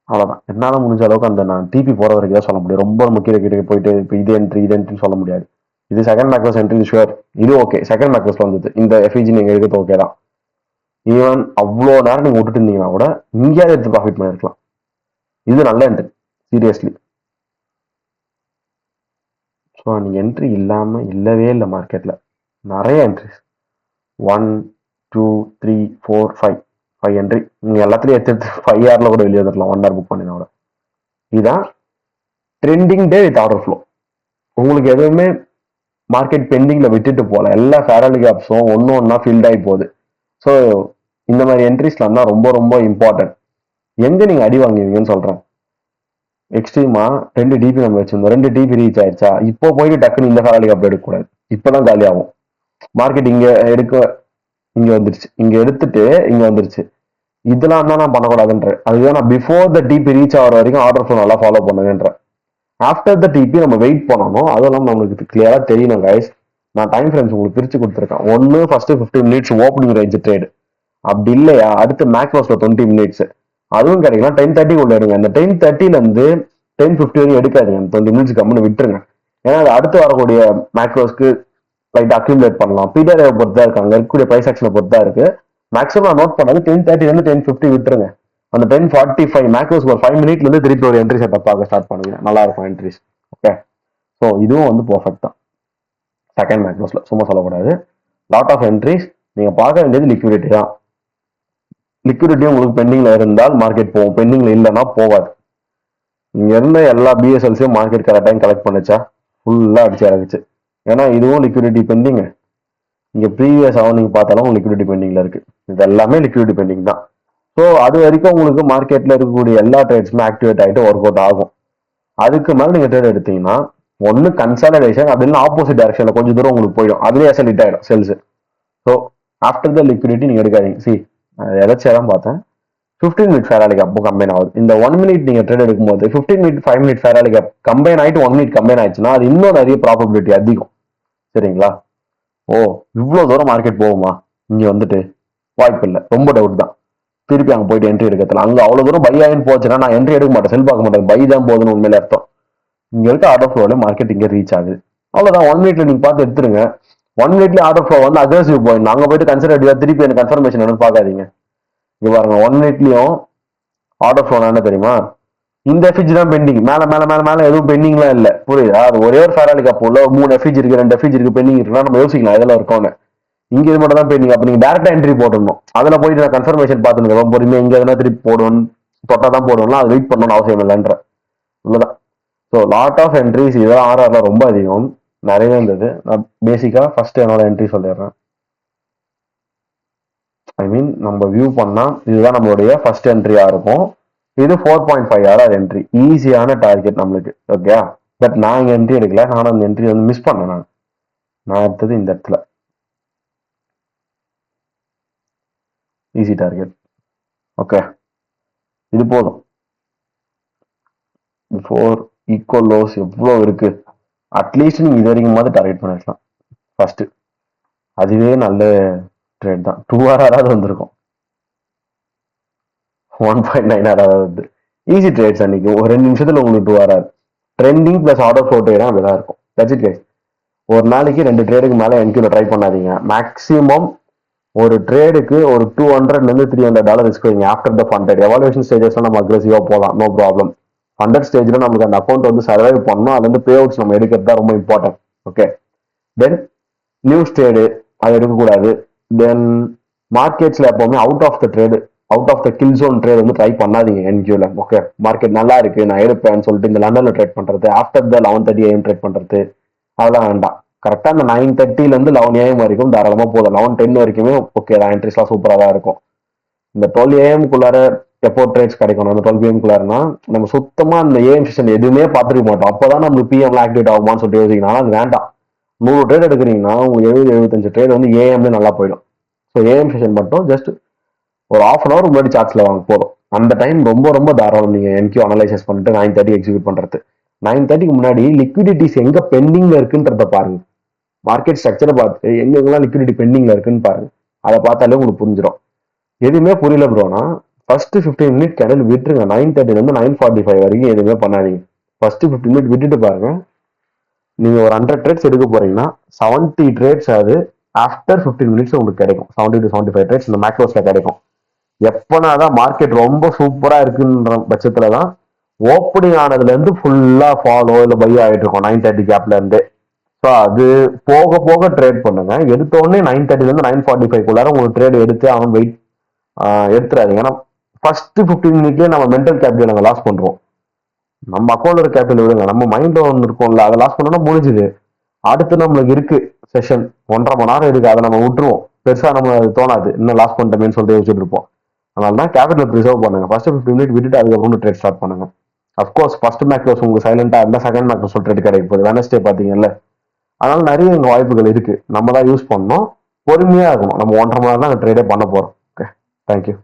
அவ்வளவுதான். என்னால முடிஞ்ச அளவுக்கு அந்த நான் டிபி போற வரைக்கும் தான் சொல்ல முடியும். ரொம்ப முக்கிய கிட்ட போயிட்டு இப்போ இது என்ட்ரி சொல்ல முடியாது. இது செகண்ட் மேக்ரோஸ் என்ட்ரி ஷுவர், இது ஓகே. செகண்ட் மேக்ரோஸ்ல வந்தது இந்த எஃப்இஜி நீங்க எடுக்கிறது ஓகே தான். ஈவன் அவ்வளோ நேரம் நீங்க விட்டுட்டு இருந்தீங்கன்னா கூட இங்கேயாவது எடுத்து ப்ராஃபிட் பண்ணிருக்கலாம். இது நல்ல என்ட்ரி சீரியஸ்லி. ஸோ நீங்க என்ட்ரி இல்லாம இல்லவே இல்லை மார்க்கெட்ல. நிறைய என்ட்ரிஸ் 1 2 3 4 5 என்ட்ரி. நீங்க எல்லாத்துலயும் எடுத்து 5 ஹவர்ல கூட வெளியே வந்துடலாம், 1 ஹவர் புக் பண்ணினோட. இதுதான் trending day with order flow. உங்களுக்கு எதுவுமே மார்க்கெட் பெண்டிங்ல விட்டுட்டு போல, எல்லா ஃபேரலி கேப்ஸும் ஒன்னு ஒன்னா ஃபில்ட் ஆகி போகுது. ஸோ இந்த மாதிரி என்ட்ரிஸ்லாம் தான் ரொம்ப ரொம்ப இம்பார்ட்டன்ட். எங்க நீங்க அடி வாங்குவீங்கன்னு சொல்றேன். எக்ஸ்ட்ரீமா 2 டிபி நம்ம வச்சிருந்தோம், 2 டிபி ரீச் ஆயிடுச்சா, இப்போ போயிட்டு டக்குன்னு இந்த ஃபேரலி கேப் எடுக்கக்கூடாது, இப்பதான் காலி ஆகும் மார்க்கெட். இங்க எடுக்க இங்க வந்துருச்சு, இங்க எடுத்துட்டு இங்க வந்துருச்சு. இதெல்லாம் தான் நான் பண்ணக்கூடாதுன்ற. அதுதான் நான் பிஃபோர் த டிபி ரீச் ஆகிற வரைக்கும் ஆர்டர் ஃப்ளோ நல்லா ஃபாலோ பண்ணுங்கன்ற. ஆஃப்டர் த டிபி நம்ம வெயிட் பண்ணணும். அதெல்லாம் நம்மளுக்கு கிளியரா தெரியணும் கைஸ். நான் டைம் ஃப்ரேம்ஸ் உங்களுக்கு பிரிச்சு கொடுத்துருக்கேன். ஒன்னு first 15 minutes opening range trade, அப்படி இல்லையா அடுத்து மேக்ரோஸ்ல 20 மினிட்ஸ். அதுவும் கிடைக்கலாம் 10:30 உள்ள எடுங்க. அந்த 10:30ல இருந்து 10:50 வரைக்கும் எடுக்காதுங்க. 20 மினிட்ஸ் கம்முன்னு விட்டுருங்க. ஏன்னா அது அடுத்து வரக்கூடிய மேக்ரோஸ்க்கு லைட் அக்யூமுலேட் பண்ணலாம். பிடிஆர் பொறுத்தா இருக்கு, அங்க இருக்கக்கூடிய பிரைஸ் ஆக்ஷனை பொறுத்தா இருக்கு. மேக்ஸிமம் நான் நோட் பண்ணது 10:30 இருந்து 10:50 விட்டுருங்க. அந்த 10:45 மேக்ரோஸ் ஒரு 5 மினிட்ல இருந்து திருப்பி ஒரு என்ட்ரி செட்டப் பார்க்க ஸ்டார்ட் பண்ணுங்க, நல்லா இருக்கும் என்ட்ரிஸ். ஓகே, ஸோ இதுவும் வந்து பர்ஃபெக்ட் தான். செகண்ட் மேக்ரோஸ்ல சும்மா சொல்லக்கூடாது. Lot of entries. நீங்க பார்க்க வேண்டியது லிக்விடிட்டி தான். லிக்விடிட்டி உங்களுக்கு பெண்டிங்ல இருந்தால் மார்க்கெட் போகும், பெண்டிங்ல இல்லைன்னா போகாது. இங்க இருந்த எல்லா பிஎஸ்எல்ஸையும் மார்க்கெட் கரெக்ட் டைம் கலெக்ட் பண்ணிச்சா, ஃபுல்லா அடிச்சு இறங்குச்சு. ஏன்னா இதுவும் லிக்விடிட்டி பெண்டிங். இங்க ப்ரீவியஸாகவும் நீங்க பார்த்தாலும் லிக்விடிட்டி பெண்டிங்ல இருக்கு. இது எல்லாமே லிக்விடிட்டி பெண்டிங் தான். ஸோ அது வரைக்கும் உங்களுக்கு மார்க்கெட்ல இருக்கக்கூடிய எல்லா ட்ரேட்ஸுமே ஆக்டிவேட் ஆகிட்டு ஒர்க் அவுட் ஆகும். அதுக்கு மேலே நீங்க ட்ரேட் எடுத்தீங்கன்னா ஒன்னு கன்சாலிடேஷன், அப்படின்னு ஆப்போசிட் டைரக்ஷன்ல கொஞ்சம் தூரம் உங்களுக்கு போயிடும், அதுலேயே செலிட் ஆயிடும் sells. So after the liquidity நீங்க எடுக்காதீங்க. சி எதாச்சியா தான் பார்த்தேன், 15 மினிட் ஃபேராலி கேப் கம்பைன் ஆகுது. இந்த 1 மினிட் நீங்க ட்ரேட் எடுக்கும்போது 15 மினிட் 5 மினிட் ஃபேராலி கேப் கம்பைன் ஆயிட்டு 1 மினிட் கம்பைன் ஆயிடுச்சுன்னா அது இன்னும் நிறைய ப்ராபபிலிட்டி அதிகம். சரிங்களா? ஓ இவ்வளவு தூரம் மார்க்கெட் போகுமா, இங்க வந்துட்டு வாய்ப்பு இல்லை, ரொம்ப டவுட் தான். திருப்பி அங்க போயிட்டு என்ட்ரி எடுக்கிறதுல அங்க அவ்வளவு தூரம் பை ஆகின்னு போச்சுன்னா நான் என்ட்ரி எடுக்க மாட்டேன், செல் பார்க்க மாட்டேன், பை தான் போகுதுன்னு உண்மையில அர்த்தம். இங்க இருக்க ஆர்டர் ஃப்ளோல மார்க்கெட் இங்க ரீச் ஆகுது, அவ்வளவுதான். 1 மினிட்ல நீங்க பார்த்து எடுத்துருங்க. 1 மினிட்ல ஆர்டர் ஃப்ளோ வந்து அக்ரெசிவ் பாயிண்ட், அங்க போயிட்டு கன்சர்வேட்டிவா திருப்பி எனக்கு கன்ஃபர்மேஷன் என்னன்னு பாக்காதீங்க. இங்க பாருங்க 1 மினிட்லயும் ஆர்டர் ஃப்ளோ என்ன தெரியுமா, இந்த எஃபிஜி தான் பெண்டிங், மேல மேல மேல மேல எதுவும் பெண்டிங்லாம் இல்ல, புரியுதா? அது ஒரே ஒரு ஃபேராலி கப் உள்ள 3 எஃபிஜி இருக்கு, 2 எஃபிஜி இருக்கு, பெண்டிங் இருக்குன்னா நம்ம யோசிக்கலாம் இதெல்லாம் இருக்கும்னு. இங்க இது மட்டும் தான் பெண்டிங். அப்ப நீங்க டேரக்டா என்ட்ரி போடணும். அதுல போயிட்டு நான் கன்ஃபர்மேஷன் பார்த்துருங்க பொறுமையா, இங்க எதனா திருப்பி போடணும், தொட்டா தான் போடணும், அது வெயிட் பண்ணணும் அவசியம் இல்லைன்ற இவ்வளவுதான். ஸோ லாட் ஆஃப் என்ட்ரிஸ் இதெல்லாம் ஆர்ஆர்ல ரொம்ப அதிகம், நிறைய இருந்தது. நான் பேசிக்கா ஃபர்ஸ்ட் என்னோட என்ட்ரி சொல்லிடுறேன். ஐ மீன் நம்ம வியூ பண்ணா இதுதான் நம்மளுடைய ஃபர்ஸ்ட் என்ட்ரியா இருக்கும். இது 4.5 ஆர் என்ட்ரி, ஈஸியான டார்கெட் நம்மளுக்கு. ஓகே, பட் நான் இங்க என்ட்ரி எடுக்கல, நானும் அந்த என்ட்ரி வந்து மிஸ் பண்ணேன். நான் எடுத்தது இந்த இடத்துல ஈஸி டார்கெட். ஓகே, இது போதும். பிஃபோர் ஈக்குவல் லோஸ் எவ்வளோ இருக்கு, அட்லீஸ்ட் நீங்க இது வரைக்கும் டார்கெட் பண்ணிருக்கலாம் ஃபர்ஸ்ட். அதுவே நல்ல ட்ரேட் தான் 2 hour வந்திருக்கும். 1.9 hour வந்து ஈஸி ட்ரேட்ஸ் அன்னைக்கு ஒரு 2 நிமிஷத்துல உங்களுக்கு 2 hour trending plus order flow trade தான் அப்படிதான் இருக்கும். That's it guys. ஒரு நாளைக்கு 2 ட்ரேடுக்கு மேல என்கியூல ட்ரை பண்ணாதீங்க. மேக்ஸிமம் ஒரு ட்ரேடுக்கு ஒரு $200 ரிஸ்க் வைங்க. ஆஃப்டர் த ஃபண்டட் எவாலுவேஷன் ஸ்டேஜஸ்ல நம்ம அக்ரெசிவா போகலாம், நோ ப்ராப்ளம். ஃபண்டட் ஸ்டேஜ்ல நமக்கு அந்த அக்கௌண்ட் வந்து சர்வைவ் பண்ணணும். அதுல இருந்து பே அவுட்ஸ் நம்ம எடுக்கிறது தான் ரொம்ப important. Okay, then news trade அது எடுக்கக்கூடாது. தென் மார்க்கெட்ஸ்ல எப்பவுமே out of the trade, out of the kill zone trade வந்து ட்ரை பண்ணாதீங்க என்கியூல. ஓகே, மார்க்கெட் நல்லா இருக்கு நான் எடுப்பேன்னு சொல்லிட்டு இந்த லண்டன்ல ட்ரேட் பண்றது, ஆஃப்டர் த 11:30 AM ட்ரேட் பண்றது அதெல்லாம் வேண்டாம். கரெக்டா அந்த 9:30 இருந்து 11 AM வரைக்கும் தாராளமா போதும். 11:10 வரைக்குமே ஓகே தான், என்ட்ரிஸ்லாம் சூப்பரா தான் இருக்கும். இந்த 12 AM எப்போ ட்ரேட்ஸ் கிடைக்கும், நம்ம 12 PM நம்ம சுத்தமா அந்த ஏஎம் செஷன் எதுவுமே பார்த்துருக்க மாட்டோம். அப்பதான் நம்ம பிஎம்ல ஆக்டிவேட் ஆகுமான்னு சொல்லிட்டு யோசிக்கணும். அது வேண்டாம். 100 ட்ரேட் எடுக்கிறீங்கன்னா உங்களுக்கு 70-75 ட்ரேட் வந்து ஏஎம்ல நல்லா போயிடும். ஸோ ஏஎம் செஷன் மட்டும் ஜஸ்ட் ஒரு ½ முன்னாடி சார்ட்ஸ்ல வாங்க போதும். அந்த டைம் ரொம்ப ரொம்ப தாராளம். நீங்க என்கியூ அனலைசஸ் பண்ணிட்டு 9:30 எக்ஸிக்யூட் பண்றது. 9:30க்கு முன்னாடி லிக்விடிட்டிஸ் எங்க பெண்டிங்ல இருக்குன்றத பாருங்க. மார்க்கெட் ஸ்ட்ரக்சரை பார்த்து எங்கெல்லாம் லிக்விடிட்டி பெண்டிங்ல இருக்குன்னு பாருங்க. அதை பார்த்தாலே உங்களுக்கு புரிஞ்சிடும். எதுவுமே புரியல ப்ரோனா ஃபர்ஸ்ட் 15 மினிட் கேண்டில் விட்டுருங்க. 9:30 இருந்து 9:45 வரைக்கும் எதுவுமே பண்ணாதீங்க. ஃபர்ஸ்ட் 15 மினிட் விட்டுட்டு பாருங்க. நீங்க ஒரு 100 ட்ரேட்ஸ் எடுக்க போறீங்கன்னா 70 ட்ரேட்ஸ் அது ஆஃப்டர் 15 மினிட்ஸ் உங்களுக்கு கிடைக்கும். 70 to 75 ட்ரேட்ஸ் இந்த மேக்ரோஸ்ல கிடைக்கும். எப்பனாதான் மார்க்கெட் ரொம்ப சூப்பரா இருக்குன்ற பட்சத்துலதான் ஓப்பனிங் ஆனதுல இருந்து ஃபுல்லா ஃபாலோ இல்ல பை ஆயிட்டு இருக்கும் 9:30 கேப்ல இருந்து. ஸோ அது போக போக ட்ரேட் பண்ணுங்க. எடுத்த உடனே 9:30 இருந்து 9:45 உங்களுக்கு ட்ரேட் எடுத்து அவன் வெயிட் எடுத்துறாதீங்க. ஏன்னா ஃபர்ஸ்ட் 15 மினிட்லயே நம்ம மென்டல் கேபிட்டல் நாங்கள் லாஸ் பண்றோம். நம்ம அக்கௌண்ட்ல கேபிட்டல் விடுங்க, நம்ம மைண்ட்ல ஒன்று இருக்கும்ல, அதை லாஸ் பண்ணோம்னா முடிஞ்சுது. அடுத்து நம்மளுக்கு இருக்கு செஷன் 1.5 மணி நேரம் இருக்கு, அதை நம்ம விட்டுருவோம். பெருசா நம்ம அது தோணாது, இன்னும் லாஸ் பண்ணிட்டோமேன்னு சொல்லிட்டு யோசிச்சுட்டு இருப்போம். அதனால தான் கேபிட்டல் ப்ரிசர்வ் பண்ணுங்க. ஃபர்ஸ்ட் 15 மினிட் விட்டுட்டு அதுக்கப்புறம் ட்ரேட் ஸ்டார்ட் பண்ணுங்க. அஃப்கோர்ஸ் ஃபர்ஸ்ட் மேக்ரோஸ் உங்களுக்கு சைலண்டா இருந்தா செகண்ட் மேக்ரோஸ் ட்ரேட் கிடைக்க போகுது. வெனஸ்டே பாத்தீங்கல்ல, அதனால நிறைய இங்க வாய்ப்புகள் இருக்கு. நம்ம தான் யூஸ் பண்ணணும், பொறுமையா இருக்கணும். நம்ம 1.5 மணி நேரம் தான் ட்ரேடே பண்ண போறோம். Okay, thank you.